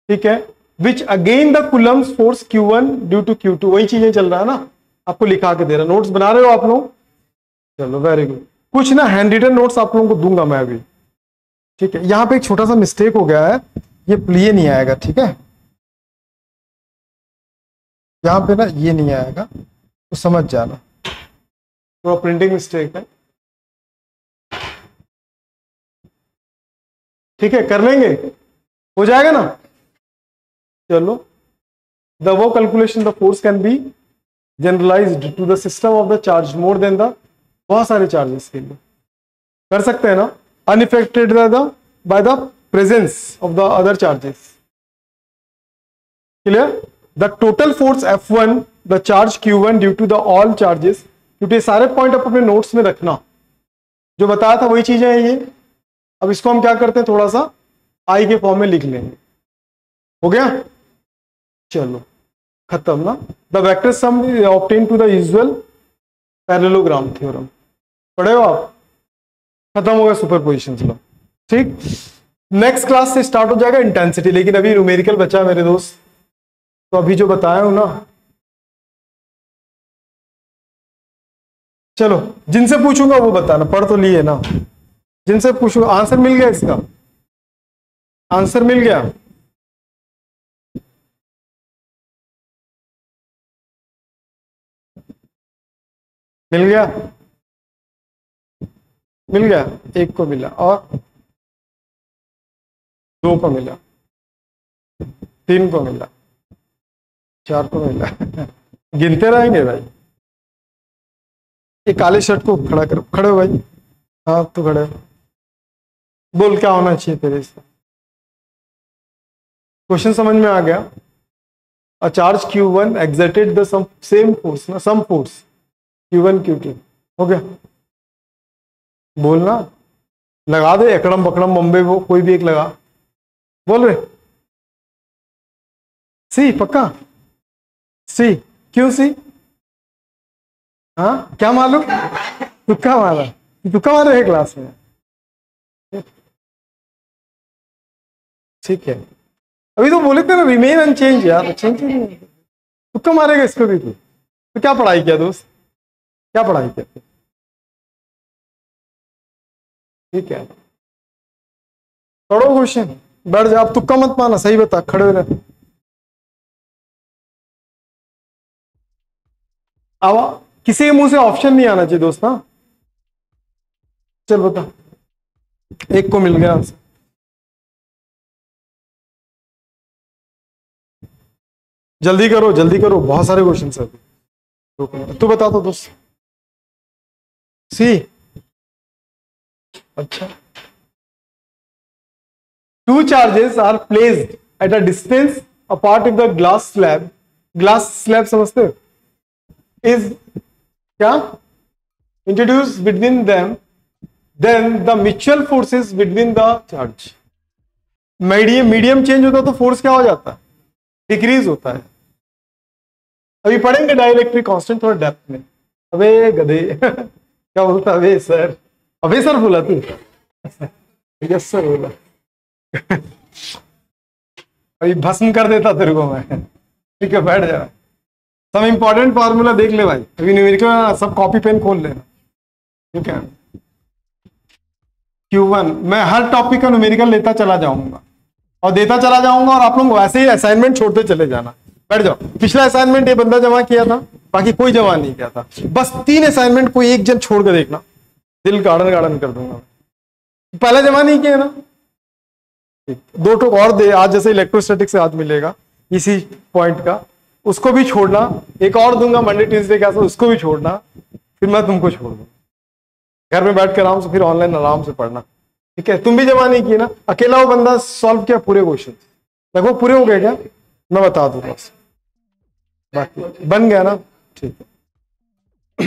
ठीक है? Which again the Coulomb's force Q1 due to Q2, वही चीजें चल रहा है ना, आपको लिखा के दे रहा। नोट्स बना रहे हो आप लोग? चलो वेरी गुड। कुछ ना हैंड रिटन नोट्स आप लोगों को दूंगा मैं अभी, ठीक है? यहां पे एक छोटा सा मिस्टेक हो गया है, ये प्लीए नहीं आएगा, ठीक है? यहां पे ना ये नहीं आएगा तो समझ जाना, थोड़ा प्रिंटिंग मिस्टेक है, ठीक है? कर लेंगे, हो जाएगा ना? चलो, द वो calculation the force can be generalised to the system of the charge more than the, बहुत सारे चार्जेस के लिए कर सकते हैं ना, unaffected by the presence of the other charges. Clear? The total force F1 the charge Q1 due to the all charges, क्योंकि सारे पॉइंट आप अपने नोट्स में रखना, जो बताया था वही चीजें हैं ये। अब इसको हम क्या करते हैं, थोड़ा सा आई के फॉर्म में लिख लेंगे। हो गया? चलो खत्म ना। The vector sum obtain to the usual parallelogram theorem, पढ़े हो आप? खत्म हो गया सुपरपोजिशन लॉ, ठीक? नेक्स्ट क्लास से स्टार्ट हो जाएगा इंटेंसिटी, लेकिन अभी न्यूमेरिकल बचा है मेरे दोस्त, तो अभी जो बताया हूं ना, चलो जिनसे पूछूंगा वो बताना, पढ़ तो लिए ना? जिनसे पूछूंगा आंसर मिल गया, इसका आंसर मिल गया? मिल गया? मिल गया? एक को मिला, और दो को मिला, तीन को मिला, चार को मिला गिनते रहेंगे भाई। ये काले शर्ट को खड़ा करो, खड़े हो भाई। हाँ तू खड़े हो, बोल क्या होना चाहिए तेरे से? क्वेश्चन समझ में आ गया? A charge Q1 exerted the same force ना, सम फोर्स Q1 Q2, हो गया? बोलना, लगा दे एकड़म बकड़म बम्बे, वो कोई भी एक लगा, बोल रहे सी, पक्का सी? क्यों सी? हाँ क्या मालूम? तुक्का मारा? तुक्का मारे है क्लास में, ठीक है? अभी तो बोले थे ना रिमेन अनचेंज यार, चेंज नहीं, तुक्का मारेगा इसको भी तो क्या पढ़ाई किया दोस्त, क्या पढ़ाई किया? ठीक है, पढ़ो क्वेश्चन, बैठ जा, आप तुक्का मत माना, सही बता, खड़े रहे। अब किसी के मुंह से ऑप्शन नहीं आना चाहिए दोस्त, हाँ? चल बता, एक को मिल गया आंसर। जल्दी करो, बहुत सारे क्वेश्चन है अभी। तू बता तो दोस्त। सी, अच्छा। Two charges are placed at a distance apart in the glass slab समझते हो? इज क्या introduce between them, then the mutual forces between the charge. Medium change होता है तो फोर्स क्या हो जाता है? डिक्रीज होता है। अभी पढ़ेंगे डाइलेक्ट्रिक कांस्टेंट थोड़ा डेप्थ में। अबे गधे क्या बोलता? अबे सर बोला तू? यस सर बोला। अभी भस्म कर देता तेरे को मैं। ठीक है, बैठ जा। सब इंपॉर्टेंट फॉर्मूला देख ले भाई, अभी न्यूमेरिकल सब कॉपी पेन खोल लेना, ठीक है। Q1 मैं हर टॉपिक का न्यूमेरिकल लेता चला जाऊंगा और देता चला जाऊंगा, और आप लोग वैसे ही असाइनमेंट छोड़ते चले जाना। बैठ जाओ। पिछला असाइनमेंट ये बंदा जमा किया था, बाकी कोई जमा नहीं किया था। बस 3 असाइनमेंट कोई एक जन छोड़ कर देखना, दिल गार्डन कर दूंगा। पहले जमा नहीं किया ना, 2 टोक और दे आज, जैसे इलेक्ट्रोस्टैटिक से आज मिलेगा इसी पॉइंट का, उसको भी छोड़ना। एक और दूंगा मंडे ट्यूसडे का, उसको भी छोड़ना, फिर मैं तुमको छोड़ दूंगा। घर में बैठ कर आराम से फिर ऑनलाइन आराम से पढ़ना, ठीक है। तुम भी जमा नहीं किए ना, अकेला वो बंदा सॉल्व किया पूरे क्वेश्चन, लगभग पूरे हो गए क्या? मैं बता दूंगा, बाकी बन गया ना, ठीक है।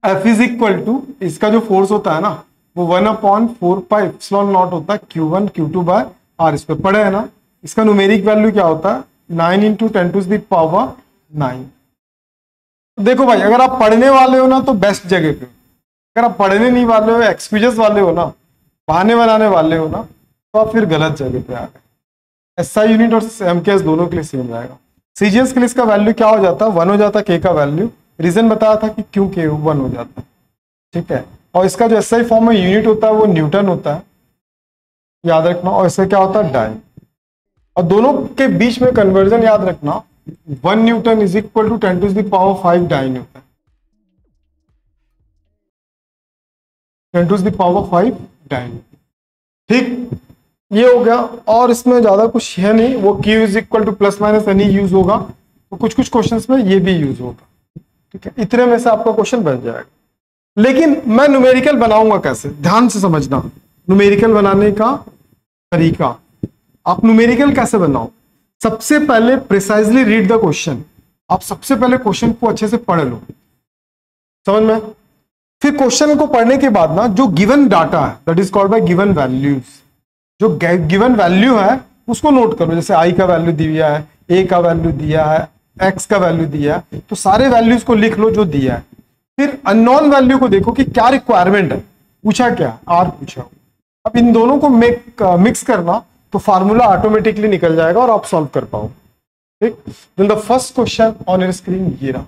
F इज इक्वल टू, इसका जो फोर्स होता है ना वो 1/4πε0 होता है Q1 Q2 by R square. पढ़े है ना? इसका न्यूमेरिक वैल्यू क्या होता है? 9 × 10⁹ देखो भाई, अगर आप पढ़ने वाले हो ना तो बेस्ट जगह पे, अगर आप पढ़ने नहीं वाले हो, एक्सक्यूजेस वाले हो ना, बहाने बनाने वाले हो ना, तो आप फिर गलत जगह पे आ गए। SI यूनिट और MKS दोनों के लिए सेम जाएगा। सीजीएस के लिए इसका वैल्यू क्या हो जाता है? 1 हो जाता है K का वैल्यू। रीजन बताया था कि क्यों K 1 हो जाता है, ठीक है। और इसका जो SI फॉर्म में यूनिट होता है वो न्यूटन होता है, याद रखना। और इसका क्या होता है? डाई। और दोनों के बीच में कन्वर्जन याद रखना, 1 newton is equal to 10⁵ dyne newton, 10⁵ dyne newton, ठीक। ये हो गया, और इसमें ज्यादा कुछ है नहीं। वो Q is equal to plus minus any use होगा, तो कुछ क्वेश्चंस में ये भी यूज होगा, ठीक है। इतने में से आपका क्वेश्चन बन जाएगा। लेकिन मैं न्यूमेरिकल बनाऊंगा कैसे, ध्यान से समझना। न्यूमेरिकल बनाने का तरीका, आप न्यूमेरिकल कैसे बनाओ? सबसे पहले प्रिसाइजली रीड द क्वेश्चन। आप सबसे पहले क्वेश्चन को अच्छे से पढ़ लो, समझ में। फिर क्वेश्चन को पढ़ने के बाद ना, जो गिवन डाटा है that is called by given values, जो गिवन वैल्यू है उसको नोट करो। जैसे I का वैल्यू दिया है, A का वैल्यू दिया है, X का वैल्यू दिया है, तो सारे वैल्यूज को लिख लो जो दिया है। फिर अननोन वैल्यू को देखो कि क्या रिक्वायरमेंट है, पूछा क्या, R पूछा। अब इन दोनों को मिक्स करना, तो फार्मूला ऑटोमेटिकली निकल जाएगा और आप सॉल्व कर पाओ, ठीक। Then the first question on your screen ये रहा।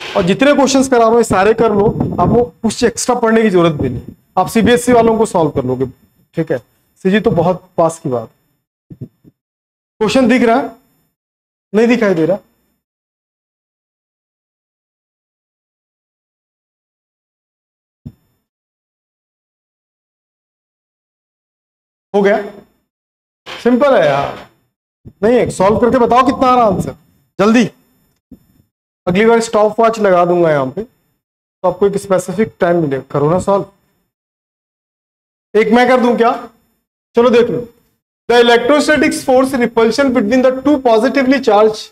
और जितने क्वेश्चंस करा रहा हूं सारे कर लो, आपको कुछ एक्स्ट्रा पढ़ने की जरूरत भी नहीं। आप CBSE वालों को सॉल्व कर लोगे, ठीक है। सीजी तो बहुत पास की बात। क्वेश्चन दिख रहा है? नहीं दिखाई दे रहा? हो गया? सिंपल है यार। नहीं, सॉल्व करके बताओ कितना आ रहा आंसर, जल्दी। अगली बार स्टॉप वॉच लगा दूंगा यहां पे, तो आपको एक स्पेसिफिक टाइम मिलेगा, करो ना सॉल्व। एक मैं कर दूं क्या? चलो देख लो। The electrostatics force repulsion between the two positively charge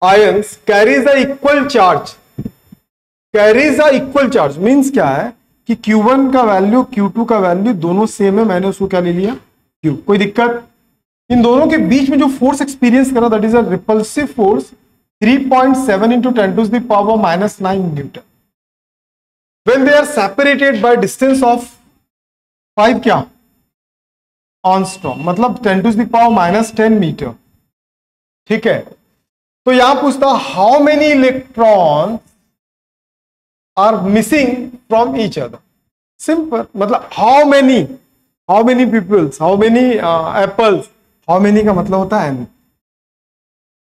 ions carries the equal charge. Carries the equal charge means क्या है कि Q1 का वैल्यू Q2 का वैल्यू दोनों सेम है, मैंने उसको क्या ले लिया Q। कोई दिक्कत? इन दोनों के बीच में जो फोर्स एक्सपीरियंस करा that is a repulsive force 3.7 into 10⁻⁹ Newton. When they are separated by distance of 5 क्या ऑनस्ट्रॉम, मतलब 10⁻⁻10 मीटर, ठीक है। तो यहां पूछता how many electron are missing from each other. Simple, मतलब how many peoples, how many apples, how many का मतलब होता है n,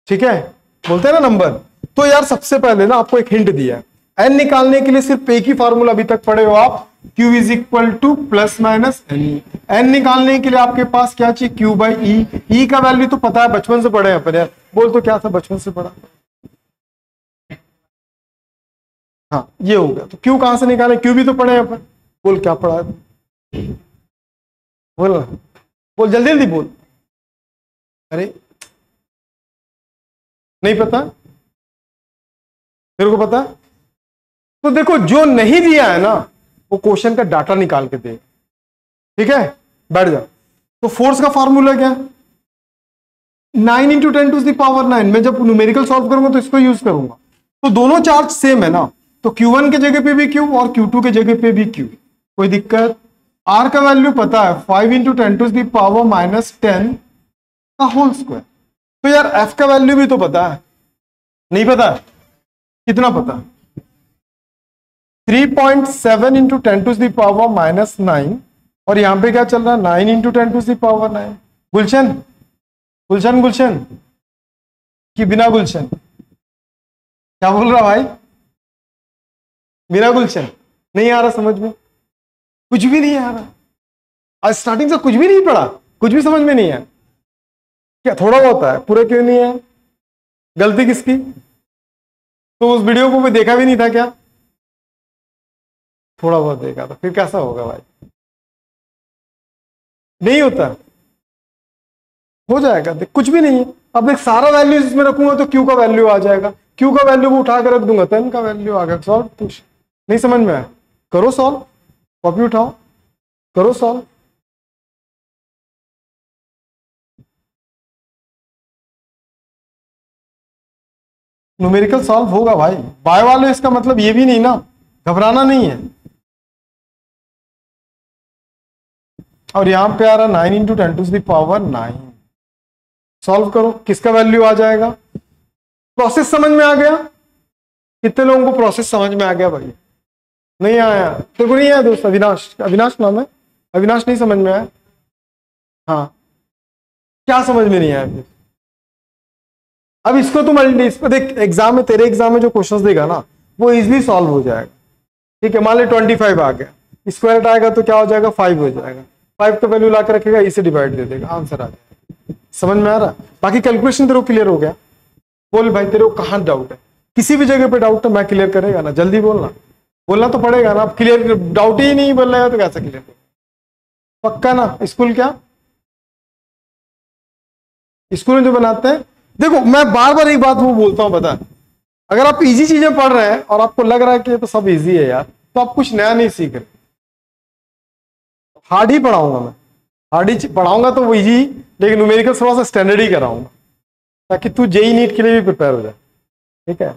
ठीक है, बोलते हैं ना नंबर। तो यार सबसे पहले ना आपको एक हिंट दिया है, एन निकालने के लिए सिर्फ एक ही फॉर्मूला अभी तक पढ़े हो आप, Q is equal to plus minus n. N निकालने के लिए आपके पास क्या चाहिए, Q बाई ई। ई का वैल्यू तो पता है, बचपन से पढ़े हैं अपन यार। बोल तो क्या था, बचपन से पढ़ा। हाँ ये हो गया। तो Q कहां से निकाले, Q भी तो पढ़े हैं अपन। बोल क्या पढ़ा है, बोल ना, बोल जल्दी जल्दी बोल। अरे नहीं पता, मेरे को पता। तो देखो जो नहीं दिया है ना वो क्वेश्चन का डाटा निकाल के दे, ठीक है। बैठ जा। तो फोर्स का फॉर्मूला क्या है, 9 इंटू 10 टू द पावर 9। मैं जब न्यूमेरिकल सॉल्व करूंगा तो इसको यूज करूंगा। तो दोनों चार्ज सेम है ना, तो Q1 के जगह पे भी Q और Q2 के जगह पे भी Q। कोई दिक्कत। R का वैल्यू पता है, 5 into 10 to the power minus 10 का होल स्क्वायर। तो यार F का वैल्यू भी तो पता है, नहीं पता? कितना पता, 3.7 into 10 to the power minus 9। और यहां पे क्या चल रहा है, 9 into 10 to the power 9। Gulshan Gulshan Gulshan कि बिना गुलशन, क्या बोल रहा भाई, बिना गुलशन? नहीं आ रहा समझ में, कुछ भी नहीं आ रहा। आज स्टार्टिंग से कुछ भी नहीं पढ़ा, कुछ भी समझ में नहीं है क्या? थोड़ा बहुत है, पूरा क्यों नहीं है? गलती किसकी? तो उस वीडियो को भी देखा भी नहीं था क्या? थोड़ा बहुत देखा था, फिर कैसा होगा भाई? नहीं होता, हो जाएगा। देख कुछ भी नहीं है। अब देख सारा वैल्यू इसमें रखूंगा तो Q का वैल्यू आ जाएगा, Q का वैल्यू को उठा कर रख दूंगा तो N का वैल्यू आ गया। सॉल्व कुछ नहीं समझ में आया, करो सॉल्व, कॉपी उठाओ, करो सॉल्व। न्यूमेरिकल सॉल्व होगा भाई। बाय वाले इसका मतलब ये भी नहीं ना, घबराना नहीं है। और यहां पे आ रहा 9 into 10 to the power 9। Solve करो, किसका वैल्यू आ जाएगा? प्रोसेस समझ में आ गया? कितने लोगों को प्रोसेस समझ में आ गया भाई? नहीं आया? तेरे को नहीं आया दोस्त? अविनाश, अविनाश नाम है, अविनाश नहीं समझ में आया? हाँ क्या समझ में नहीं आया फिर? अब इसको तुम इस पर देख, एग्जाम में, तेरे एग्जाम में जो क्वेश्चंस देगा ना वो इजीली सॉल्व हो जाएगा। ठीक है, मान ले 25 आ गया, स्क्वायर आएगा तो क्या हो जाएगा, 5 हो जाएगा। 5 का वैल्यू ला के रखेगा, इसे डिवाइड दे देगा, आंसर आ जाएगा। समझ में आ रहा? बाकी कैलकुलेशन तेरे को क्लियर हो गया? बोल भाई तेरे को कहाँ डाउट है? किसी भी जगह पे डाउट है मैं क्लियर करेगा ना, जल्दी बोलना, बोलना तो पड़ेगा ना। अब क्लियर डाउट ही नहीं बोल रहा है तो कैसे क्लियर? पक्का ना? स्कूल क्या, स्कूल में जो बनाते हैं, देखो मैं बार बार एक बात वो बोलता हूं, पता है, अगर आप इजी चीजें पढ़ रहे हैं और आपको लग रहा है कि ये तो सब इजी है यार, तो आप कुछ नया नहीं सीख रहे। हार्ड ही पढ़ाऊंगा मैं, हार्ड ही पढ़ाऊंगा तो वो इजी, लेकिन न्यूमेरिकल थोड़ा सा स्टैंडर्ड ही कराऊंगा ताकि तू जेई नीट के लिए भी प्रिपेयर हो जाए। ठीक है,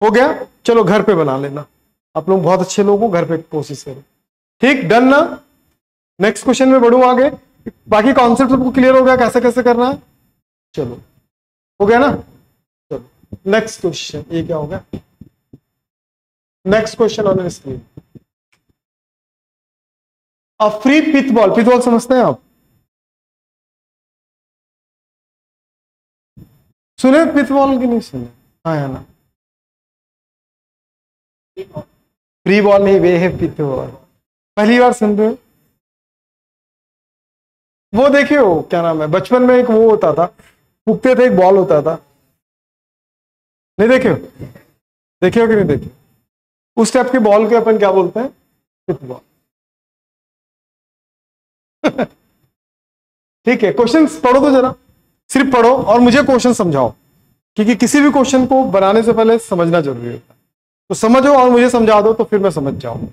हो गया? चलो घर पे बना लेना, आप लोग बहुत अच्छे लोग हो, घर पे कोशिश करो। ठीक, डन ना? नेक्स्ट क्वेश्चन में बढ़ू आगे। बाकी कॉन्सेप्ट सबको क्लियर हो गया कैसे कैसे करना है? चलो हो गया ना? चलो नेक्स्ट क्वेश्चन, ये क्या हो गया? Next question on screen, a free pith ball. Pith ball समझते हैं आप? सुने पिथ बॉल की? नहीं सुने? हाँ है ना, फ्री बॉल नहीं, वे है पिथ बॉल। पहली बार सुन रहे हो? वो देखे हो, क्या नाम है, बचपन में एक वो होता था, फूकते थे, एक बॉल होता था, नहीं देखे हो? देखे हो कि नहीं देखे? उस टाइप के बॉल के अपन क्या बोलते हैं, पिथ बॉल। ठीक है, क्वेश्चन पढ़ो तो जरा, सिर्फ पढ़ो और मुझे क्वेश्चन समझाओ, क्योंकि किसी भी क्वेश्चन को बनाने से पहले समझना जरूरी होता है। तो समझो और मुझे समझा दो तो फिर मैं समझ जाऊं।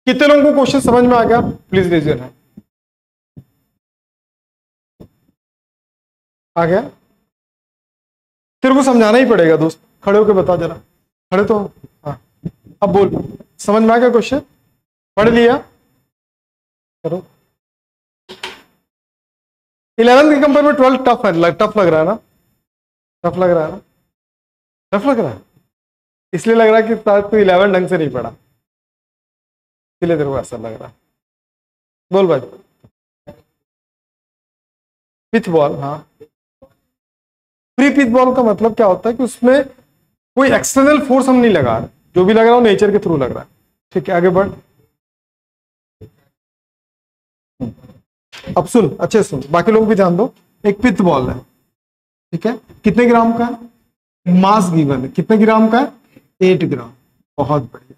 कितने लोगों को क्वेश्चन समझ में आ गया? Please raise your hand. आ गया? तेरे को समझाना ही पड़ेगा दोस्त, खड़े होकर बता जरा, खड़े तो। हाँ अब बोल, समझ में आ गया क्वेश्चन? पढ़ लिया? करो। 11th के कंपेयर में 12 टफ है, टफ लग रहा है ना? टफ लग रहा है ना? टफ लग रहा है इसलिए लग रहा है कि तू 11 ढंग से नहीं पढ़ा, इसलिए तेरे को ऐसा लग रहा है। बोल भाई। पिथ बॉल, हाँ। फ्री पिथ बॉल का मतलब क्या होता है कि उसमें कोई एक्सटर्नल फोर्स हम नहीं लगा रहे, जो भी लग रहा हो नेचर के थ्रू लग रहा है। ठीक है, आगे बढ़। अब सुन, अच्छे सुन, बाकी लोग भी ध्यान दो। एक पिथ बॉल है, ठीक है, कितने ग्राम का है? मास गिवन है, कितने ग्राम का है? 8 ग्राम। बहुत बढ़िया,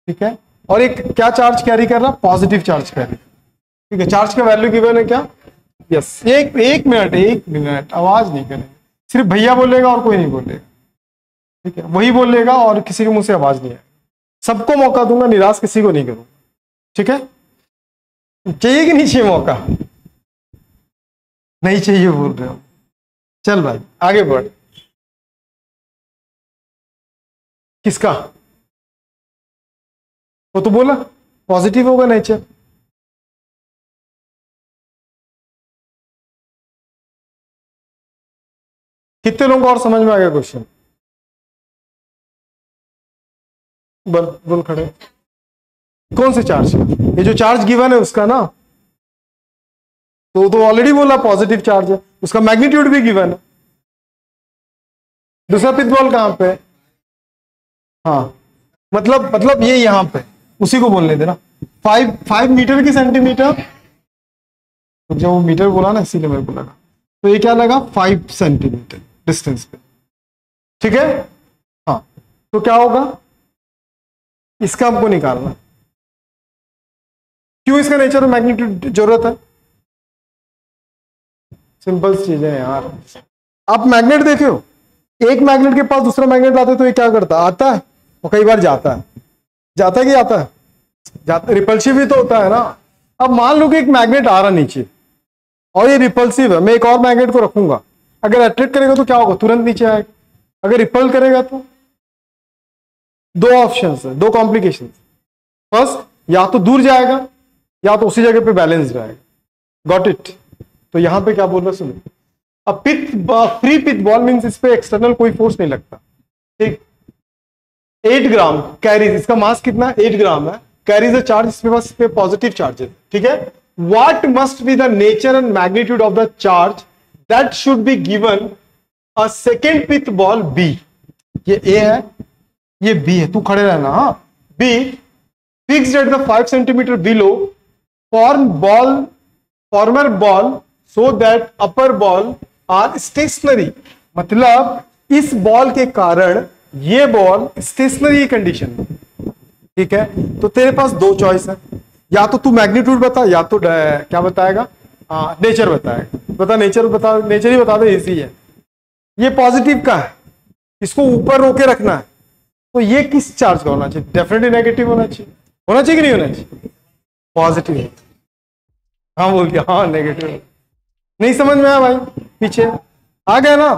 ठीक है। और एक क्या चार्ज कैरी कर रहा? Positive charge carry. ठीक है, चार्ज का वैल्यू गिवन है क्या? यस। एक मिनट आवाज नहीं करेंगे, सिर्फ भैया बोलेगा और कोई नहीं बोलेगा। ठीक है, वही बोलेगा और किसी के मुंह से आवाज नहीं आएगी। सबको मौका दूंगा, निराश किसी को नहीं करूंगा। ठीक है, चाहिए कि नहीं चाहिए मौका? नहीं चाहिए बोल रहे हो। चल भाई आगे बढ़। किसका? वो तो बोला पॉजिटिव होगा नेचर। कितने लोगों को और समझ में आ गया क्वेश्चन? बोल बोल खड़े। कौन से चार्ज? ये जो चार्ज गिवन है उसका ना, तो ऑलरेडी बोला पॉजिटिव चार्ज है, उसका मैग्नीट्यूड भी गिवन है। दूसरा पिथ बॉल कहां पे? हाँ, मतलब ये यहां पे, उसी को बोलने देना। 5 मीटर की सेंटीमीटर, तो जब वो मीटर बोला ना इसीलिए मेरे को लगा, तो ये क्या लगा? 5 सेंटीमीटर डिस्टेंस पे। ठीक है, हाँ। तो क्या होगा? इसका हमको निकालना। क्यों इसका नेचर और मैग्नीट्यूड जरूरत है? सिंपल चीजें यार। आप मैग्नेट देखे हो, एक मैग्नेट के पास दूसरा मैग्नेट लाते तो ये क्या करता? आता है और कई बार जाता है। जाता है कि आता है? जाता। रिपल्सिव भी तो होता है ना। अब मान लो कि एक मैग्नेट आ रहा नीचे और ये रिपल्सिव है, मैं एक और मैग्नेट को रखूंगा, अगर अट्रैक्ट करेगा तो क्या होगा? तुरंत नीचे आएगा। अगर रिपल करेगा तो? दो ऑप्शंस है, दो कॉम्प्लिकेशन। फर्स्ट, या तो दूर जाएगा या तो उसी जगह पे बैलेंस रहेगा। Got it? तो यहां पे क्या बोल रहा सुनो। अब फ्री पिथ बॉल मींस इस पे एक्सटर्नल कोई फोर्स नहीं लगता। ठीक, 8 ग्राम कैरीज, इसका मास कितना? 8 ग्राम है। कैरीज अ चार्ज, इसके पास पे पॉजिटिव चार्ज है। ठीक है, what must be the nature and magnitude of the charge that should be given a second pith ball be? ये ए है, ये बी है, तू खड़े रहना। हाँ, be fixed at the 5 centimetre below former ball so that upper ball are stationary. मतलब इस बॉल के कारण ये बॉल स्टेशनरी कंडीशन में। ठीक है, तो तेरे पास दो चॉइस है, या तो तू मैग्नीट्यूड बता या तो क्या बताएगा? नेचर बताएगा। बता नेचर, बता नेचर ही बता दे, इजी है। ये पॉजिटिव का है, इसको ऊपर रोके रखना है, तो ये किस चार्ज का होना चाहिए? डेफिनेटली नेगेटिव होना चाहिए। होना चाहिए कि नहीं होना चाहिए? पॉजिटिव। हाँ बोल के, हाँ नेगेटिव। नहीं समझ में आया भाई? पीछे आ गया ना?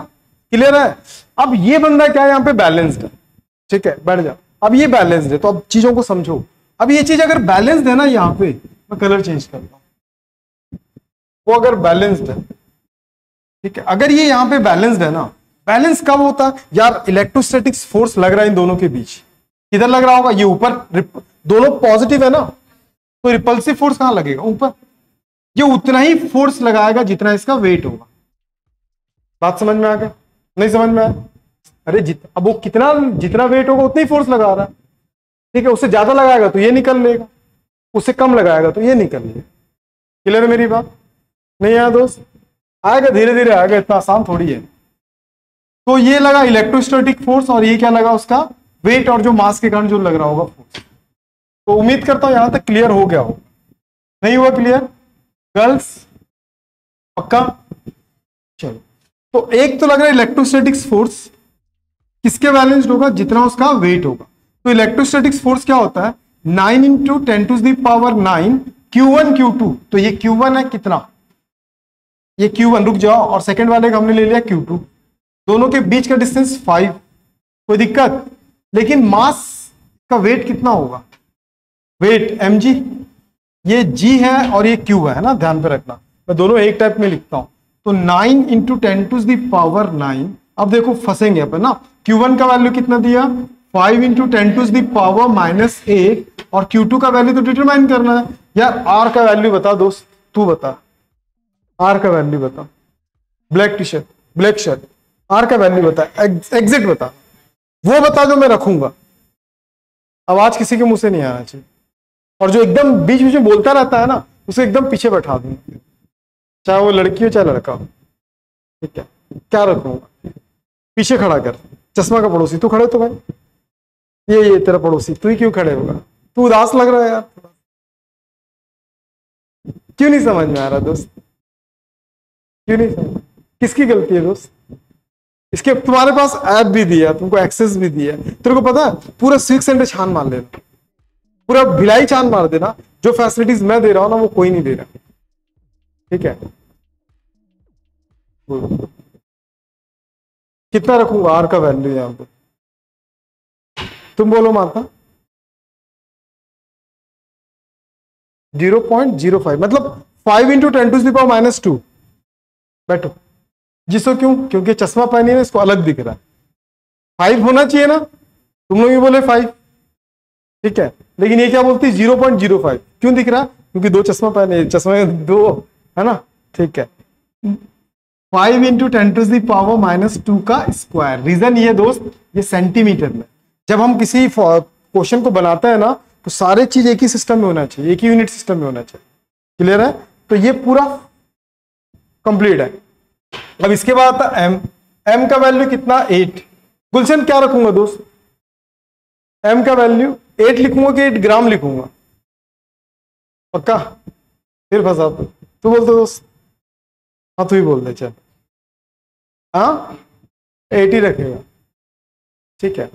क्लियर है? अब ये बंदा क्या है, यहाँ पे बैलेंस्ड है। ठीक है, बैठ जा। अब ये बैलेंस्ड है, तो अब चीजों को समझो। अब ये चीज अगर बैलेंस्ड है ना, यहाँ पे मैं कलर चेंज करता हूं, वो अगर बैलेंस्ड है, ठीक है, अगर ये यहाँ पे बैलेंस्ड है ना, बैलेंस कब होता है यार? इलेक्ट्रोस्टैटिक्स फोर्स लग रहा है इन दोनों के बीच। किधर लग रहा होगा? ये ऊपर, दोनों पॉजिटिव है ना, तो रिपल्सिव फोर्स कहां लगेगा? ऊपर। ये उतना ही फोर्स लगाएगा जितना इसका वेट होगा। बात समझ में आ गया? नहीं समझ में आया? अरे अब वो जितना वेट होगा उतना ही फोर्स लगा रहा है। ठीक है, उससे ज्यादा लगाएगा तो ये निकल लेगा, उससे कम लगाएगा तो ये निकल लेगा। क्लियर है मेरी बात? नहीं आया दोस्त? आएगा, धीरे धीरे आएगा, इतना आसान थोड़ी है। तो ये लगा इलेक्ट्रोस्टैटिक फोर्स, और ये क्या लगा? उसका वेट, और जो मास के कारण जो लग रहा होगा फोर्स। तो उम्मीद करता हूं यहां तक क्लियर हो गया हो। नहीं हुआ क्लियर गर्ल्स? पक्का? चलो, तो एक तो लग रहा है इलेक्ट्रोस्टैटिक्स फोर्स किसके बैलेंस्ड होगा? जितना उसका वेट होगा। तो इलेक्ट्रोस्टैटिक्स फोर्स क्या होता है? 9 इंटू 10⁹ Q1 Q2। तो ये Q1 है कितना? ये Q1, रुक जाओ, और सेकंड वाले का हमने ले लिया Q2। दोनों के बीच का डिस्टेंस 5, कोई दिक्कत? लेकिन मास का वेट कितना होगा? वेट mg, ये g है और ये q है ना, ध्यान पे रखना। मैं दोनों एक टाइप में लिखता हूं। तो 9 इंटू 10⁹ अब देखो फंसेंगे अपन ना। Q1 का वैल्यू कितना दिया? 5 इंटू 10⁻⁻8 और Q2 का वैल्यू तो डिटरमाइन करना है यार। R का वैल्यू बता दोस्त, तू बता, R का वैल्यू बता। Black T shirt, black shirt, R का वैल्यू बता, एग्जिट बता, वो बता जो मैं रखूंगा। आवाज किसी के मुंह से नहीं आना चाहिए, और जो एकदम बीच बीच में बोलता रहता है ना, उसे एकदम पीछे बैठा दूंगा, चाहे वो लड़की हो चाहे लड़का हो। ठीक है, क्या रखूंगा? पीछे खड़ा कर, चश्मा का पड़ोसी तू खड़े तो भाई, ये तेरा पड़ोसी, तू ही क्यों खड़े होगा? तू उदास लग रहा है यार, क्यों नहीं समझ में आ रहा दोस्त? क्यों नहीं समझ? किसकी गलती है दोस्त? इसके तुम्हारे पास ऐप भी दिया, तुमको एक्सेस भी दिया, तेरे को पता है पूरा स्विक सेंटर छान मार लेना, पूरा भिलाई छान मार देना। जो फैसिलिटीज मैं दे रहा हूं ना, वो कोई नहीं दे रहा। ठीक है, कितना रखूंगा आर का वैल्यू यहां पे? तुम बोलो माता। 0.05 मतलब 5 इंटू 10⁻²। बैठो। जिसको क्यों? क्योंकि चश्मा पहनी है, इसको अलग दिख रहा है। 5 होना चाहिए ना, तुम लोग भी बोले 5। ठीक है, लेकिन ये क्या बोलती है? 0.05 क्यों दिख रहा? क्योंकि दो चश्मा पहने, चश्मे दो है ना। ठीक है, 5 इंटू 10⁻²² का स्क्वायर। रीजन ये दोस्त, ये सेंटीमीटर में। जब हम किसी क्वेश्चन को बनाते हैं ना, तो सारे चीज एक ही सिस्टम में होना चाहिए, एक ही यूनिट सिस्टम में होना चाहिए। क्लियर है? तो ये पूरा कंप्लीट है। अब इसके बाद आता एम। एम का वैल्यू कितना? 8। गुलशन क्या रखूंगा दोस्त? एम का वैल्यू 8 लिखूंगा कि 8 ग्राम लिखूंगा? पक्का? फिर फंसा तू बोल दो दोस्त। हाँ तू ही बोल दे, चल। हाँ 8 ही रखेगा। ठीक है,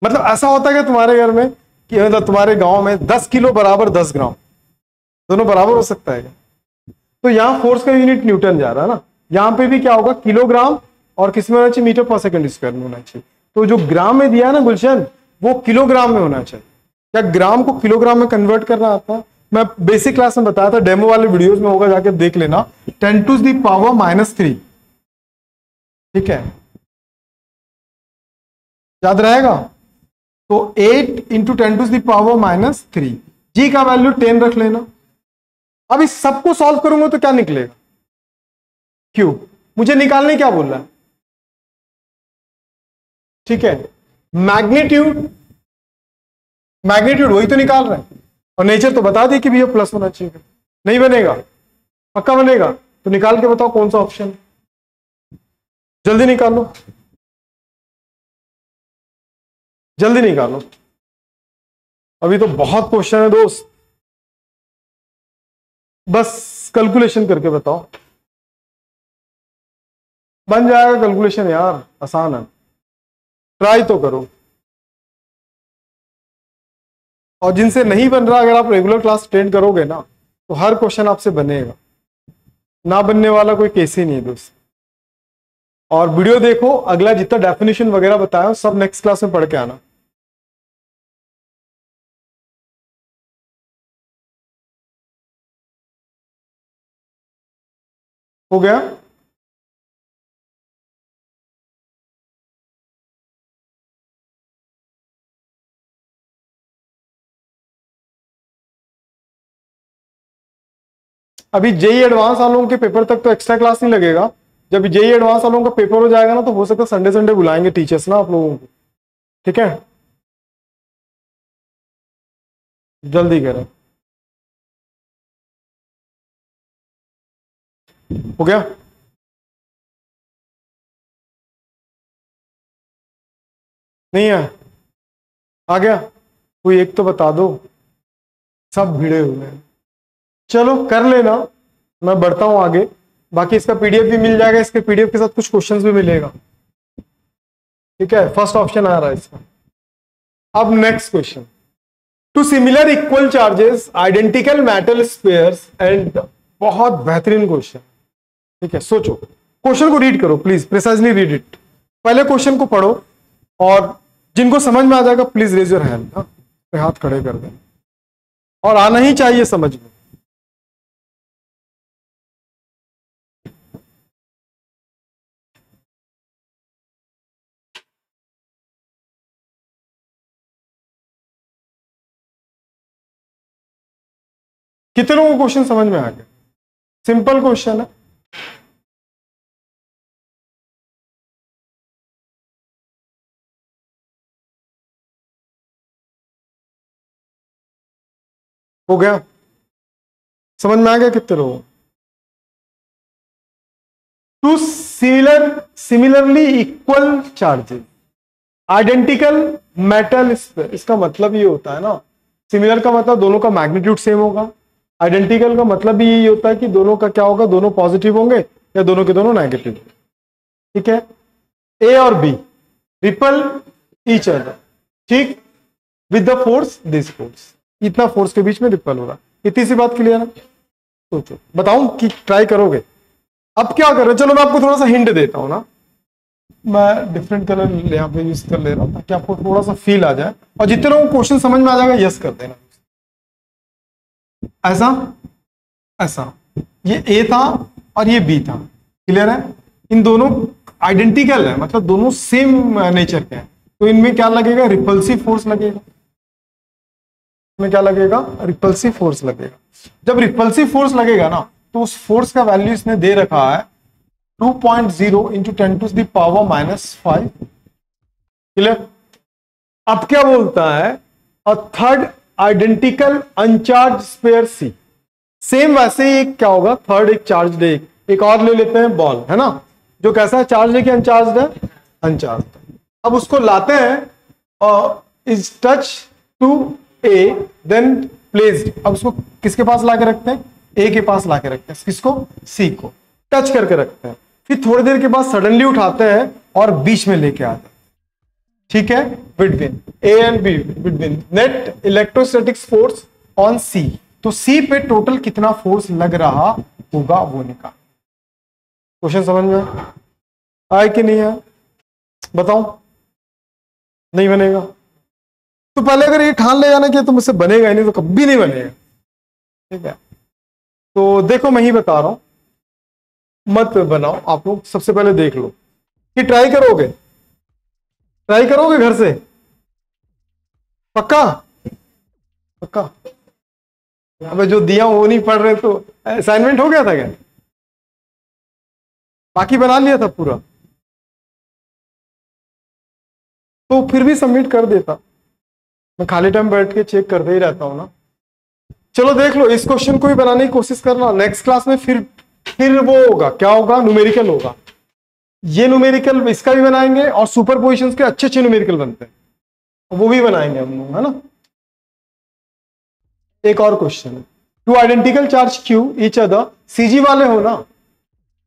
मतलब ऐसा होता है कि तुम्हारे घर में, कि मतलब तुम्हारे गांव में 10 किलो बराबर 10 ग्राम, दोनों बराबर हो सकता है क्या? तो यहां फोर्स का यूनिट न्यूटन जा रहा है ना, यहां पे भी क्या होगा? किलोग्राम, और किस में होना चाहिए? मीटर पर सेकंड स्क्वायर में होना चाहिए। तो जो ग्राम में दिया है ना गुलशन, वो किलोग्राम में होना चाहिए। क्या ग्राम को किलोग्राम में कन्वर्ट करना आता है? मैं बेसिक क्लास में बताया था, डेमो वाले वीडियोस में होगा, जाके देख लेना। 10⁻³ ठीक है, याद रहेगा? तो 8 इंटू 10⁻³ जी का वैल्यू 10 रख लेना। अब इस सबको सॉल्व करूंगा तो क्या निकलेगा? क्यों? मुझे निकालने क्या बोल रहा है? ठीक है, मैग्नीट्यूड, मैग्नीट्यूड वही तो निकाल रहा है, और नेचर तो बता दी कि भैया प्लस होना चाहिए। नहीं बनेगा? पक्का बनेगा? तो निकाल के बताओ कौन सा ऑप्शन। जल्दी निकालो, जल्दी निकालो, अभी तो बहुत क्वेश्चन है दोस्त। बस कैलकुलेशन करके बताओ, बन जाएगा कैलकुलेशन यार, आसान है, ट्राई तो करो। और जिनसे नहीं बन रहा, अगर आप रेगुलर क्लास अटेंड करोगे ना, तो हर क्वेश्चन आपसे बनेगा, ना बनने वाला कोई केस ही नहीं है दोस्त। और वीडियो देखो, अगला जितना डेफिनेशन वगैरह बताया सब नेक्स्ट क्लास में पढ़ के आना। हो गया? अभी जेई एडवांस वालों के पेपर तक तो एक्स्ट्रा क्लास नहीं लगेगा। जब जेई एडवांस वालों का पेपर हो जाएगा ना, तो हो सकता है संडे संडे बुलाएंगे टीचर्स ना आप लोगों को। ठीक है, जल्दी करें। हो गया? नहीं है? आ गया? कोई एक तो बता दो, सब भिड़े हुए हैं। चलो कर लेना, मैं बढ़ता हूं आगे। बाकी इसका पीडीएफ भी मिल जाएगा, इसके पीडीएफ के साथ कुछ क्वेश्चंस भी मिलेगा। ठीक है, फर्स्ट ऑप्शन आ रहा है इसका। अब next question, two similar equal charges identical metal spheres and. बहुत बेहतरीन क्वेश्चन। ठीक है, सोचो, क्वेश्चन को रीड करो प्लीज, प्रिसाइजली रीड इट। पहले क्वेश्चन को पढ़ो, और जिनको समझ में आ जाएगा प्लीज रेज योर हैंड, हाथ खड़े कर दें, और आना ही चाहिए समझ में। कितनों को क्वेश्चन समझ में आ गया? सिंपल क्वेश्चन है। हो गया? समझ में आ गया कितने लोगों? Two similarly equal charges identical metal sphere, इसका मतलब ये होता है ना, सिमिलर का मतलब दोनों का मैग्नीट्यूड सेम होगा, आइडेंटिकल का मतलब भी यही होता है कि दोनों का क्या होगा, दोनों पॉजिटिव होंगे या दोनों के दोनों नेगेटिव। ठीक है, ए और बी रिपल ईच अदर, ठीक, with the force this force, इतना फोर्स के बीच में रिपल हो रहा। इतनी सी बात क्लियर है? सोचो, बताऊं कि ट्राई करोगे? अब क्या कर रहे हो, चलो मैं आपको थोड़ा सा हिंट देता हूं ना, मैं डिफरेंट कलर यहाँ पे यूज कर ले रहा हूँ ताकि आपको थोड़ा सा फील आ जाए, और जितने लोगों को क्वेश्चन समझ में आ जाएगा यस कर देना। ऐसा ऐसा, ये ए था और ये बी था, क्लियर है? इन दोनों आइडेंटिकल है, मतलब दोनों सेम नेचर के हैं, तो इनमें क्या लगेगा, रिपल्सिव फोर्स लगेगा। में क्या लगेगा, रिपल्सिव फोर्स लगेगा। जब रिपल्सिव फोर्स लगेगा ना, तो उस फोर्स का वैल्यू इसने दे रखा है 2.0 इंटू 10⁻⁵। क्लियर? अब क्या बोलता है, a third identical uncharged sphere C, same वैसे ही एक क्या होगा, थर्ड एक चार्ज है, एक और ले लेते हैं बॉल, है ना, जो कैसा है, चार्ज है कि अनचार्ज है, अनचार्ज। अब उसको लाते हैं, is touch to A then placed, अब उसको किसके पास लाके रखते हैं, ए के पास लाके रखते हैं, किसको, सी को टच करके रखते हैं, फिर थोड़ी देर के बाद सडनली उठाते हैं और बीच में लेके आते हैं। ठीक है, between A and B, between net electrostatics force on C, तो सी पे टोटल कितना फोर्स लग रहा होगा वो निकाल। क्वेश्चन समझ में आए कि नहीं है, बताओ? नहीं बनेगा तो पहले अगर ये ठान ले जाना कि तो मुझसे बनेगा ही नहीं, तो कभी नहीं बनेगा। ठीक है, तो देखो मैं ही बता रहा हूं, मत बनाओ आप लोग, सबसे पहले देख लो कि ट्राई करोगे, ट्राई करोगे घर से, पक्का? पक्का? अबे जो दिया वो नहीं पढ़ रहे, तो असाइनमेंट हो गया था क्या? बाकी बना लिया था पूरा, तो फिर भी सबमिट कर देता। मैं खाली टाइम बैठ के चेक करते ही रहता हूं ना। चलो देख लो, इस क्वेश्चन को भी बनाने की कोशिश करना, नेक्स्ट क्लास में फिर वो होगा, क्या होगा, न्यूमेरिकल होगा। ये न्यूमेरिकल इसका भी बनाएंगे, और सुपरपोजिशंस के अच्छे अच्छे न्यूमेरिकल बनते हैं, वो भी बनाएंगे हम लोग, है ना। एक और question, two identical charge Q each other, CG वाले हो ना,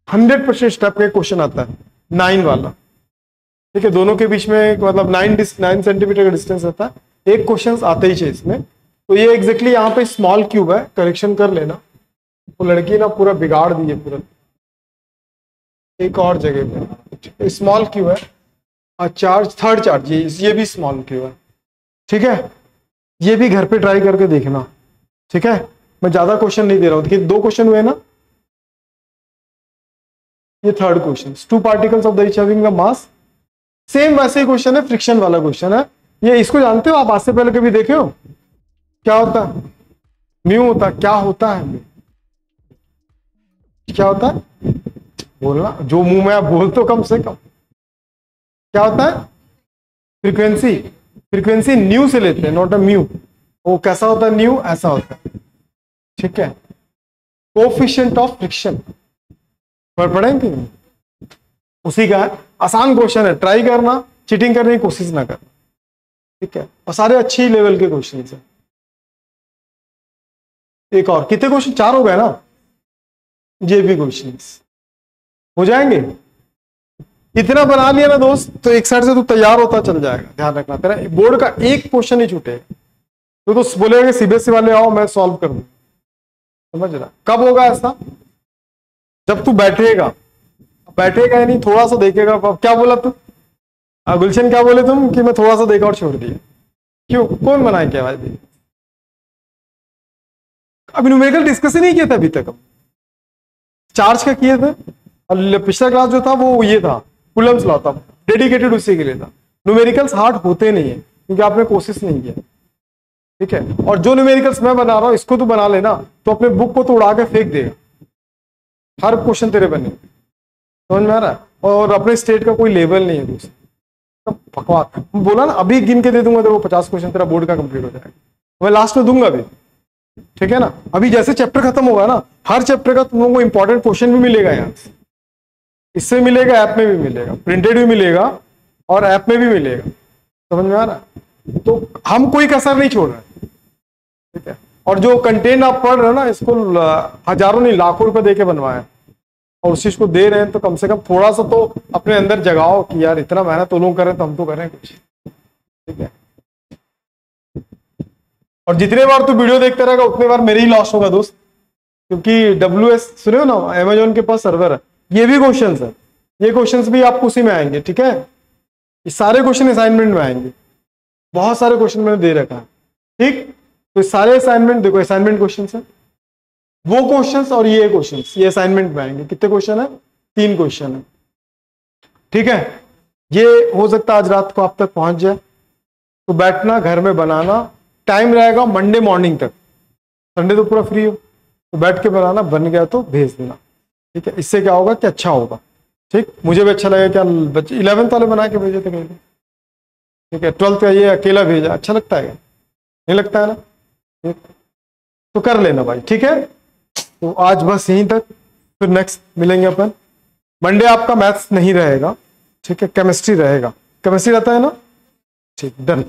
100% स्टेप का क्वेश्चन आता है, 9 वाला। ठीक है, दोनों के बीच में मतलब 9 सेंटीमीटर का डिस्टेंस रहता है, एक क्वेश्चन आते ही चाहिए इसमें। तो ये एग्जैक्टली यहाँ पे स्मॉल क्यूब है, करेक्शन कर लेना, वो लड़की ना पूरा बिगाड़ दी है पूरा, एक और जगह पे स्मॉल क्यूब है, और चार्ज थर्ड चार्ज, ये भी स्मॉल क्यूब है। ठीक है, ये भी घर पे ट्राई करके देखना। ठीक है, मैं ज्यादा क्वेश्चन नहीं दे रहा हूं, देखिए 2 क्वेश्चन हुए ना, ये third question, 2 particles of the each having the mass, same वैसे ही क्वेश्चन है, फ्रिक्शन वाला क्वेश्चन है। ये इसको जानते हो आप, आज से पहले कभी देखे हो? क्या होता है, म्यू होता है, क्या होता है, क्या होता है, बोलना, जो मुंह में आप बोल तो कम से कम, क्या होता है, फ्रीक्वेंसी, फ्रीक्वेंसी न्यू से लेते हैं, नॉट अ म्यू। वो कैसा होता है, न्यू ऐसा होता है। ठीक है, कोएफिशिएंट ऑफ फ्रिक्शन पढ़ेंगे, उसी का है, आसान क्वेश्चन है, ट्राई करना, चीटिंग करने की कोशिश ना करना। ठीक है, और सारे अच्छी लेवल के क्वेश्चन है। एक और, कितने क्वेश्चन, 4 हो गए ना, ये भी क्वेश्चन हो जाएंगे। इतना बना लिया ना दोस्त, तो एक साइड से तो तैयार होता चल जाएगा। ध्यान रखना, तेरा बोर्ड का एक क्वेश्चन ही छूटेगा, तो बोलेगा सीबीएसई वाले आओ मैं सॉल्व कर दूं। समझ रहा? कब होगा ऐसा, जब तू बैठेगा, बैठेगा नहीं, थोड़ा सा देखेगा। क्या बोला तू, गुलशन, क्या बोले तुम कि मैं थोड़ा सा देखा और छोड़ दिया? क्यों, कौन बनाए क्या भाई? अभी न्यूमेरिकल डिस्कस ही नहीं किया था अभी तक, चार्ज का किए थे, और पिछला क्लास जो था वो ये था, कूलम्स लॉ था, डेडिकेटेड उसी के लिए था। न्यूमेरिकल्स हार्ड होते नहीं है क्योंकि आपने कोशिश नहीं किया। ठीक है। और जो न्यूमेरिकल्स मैं बना रहा हूं इसको तू बना लेना तो अपने बुक को तो उड़ा के फेंक देगा, हर क्वेश्चन तेरे बने, समझ में आ रहा है। और अपने स्टेट का कोई लेवल नहीं है दूसरा, बकवास बोला ना, अभी गिन के दे दूंगा तो वो 50 क्वेश्चन तेरा बोर्ड का कंप्लीट हो जाएगा, मैं लास्ट में दूंगा अभी, ठीक है ना। अभी जैसे चैप्टर खत्म होगा ना, हर चैप्टर का तुम लोगों को इंपॉर्टेंट क्वेश्चन भी मिलेगा यहाँ से, इससे मिलेगा, ऐप में भी मिलेगा, प्रिंटेड भी मिलेगा और ऐप में भी मिलेगा, समझ में आ रहा है। तो हम कोई कसर नहीं छोड़ रहे, ठीक है। और जो कंटेंट आप पढ़ रहे हो ना, इसको हजारों नहीं लाखों रुपए देके बनवाया और उस चीज को दे रहे हैं, तो कम से कम थोड़ा सा तो अपने अंदर जगाओ कि यार इतना मेहनत तो लोग कर रहे हैं तो हम तो करें कुछ, ठीक है। और जितने बार तू वीडियो देखते रहेगा उतने बार मेरे ही लॉस होगा दोस्त, क्योंकि WS सुने हो ना, अमेजोन के पास सर्वर है, ये भी क्वेश्चंस है, ये क्वेश्चंस भी आपको उसी में आएंगे, ठीक है। ये सारे क्वेश्चन असाइनमेंट में आएंगे, बहुत सारे क्वेश्चन मैंने दे रखा है, ठीक। तो सारे असाइनमेंट देखो, असाइनमेंट क्वेश्चन है, वो क्वेश्चंस और ये क्वेश्चंस ये असाइनमेंट में आएंगे। कितने क्वेश्चन है? 3 क्वेश्चन है, ठीक है। ये हो सकता है आज रात को आप तक पहुंच जाए, तो बैठना घर में बनाना, टाइम रहेगा मंडे मॉर्निंग तक, संडे तो पूरा फ्री हो, तो बैठ के बनाना, बन गया तो भेज देना, ठीक है। इससे क्या होगा कि अच्छा होगा, ठीक। मुझे भी अच्छा लगेगा, क्या बच्चे 11th वाले बना के भेजे थे कहीं, ठीक है। 12th का ये अकेला भेजा, अच्छा लगता है क्या? नहीं लगता है ना, ठीक। तो कर लेना भाई, ठीक है। तो आज बस यहीं तक, फिर नेक्स्ट मिलेंगे अपन। मंडे आपका मैथ्स नहीं रहेगा, ठीक है, केमिस्ट्री रहेगा, केमिस्ट्री रहता है ना, ठीक, डन।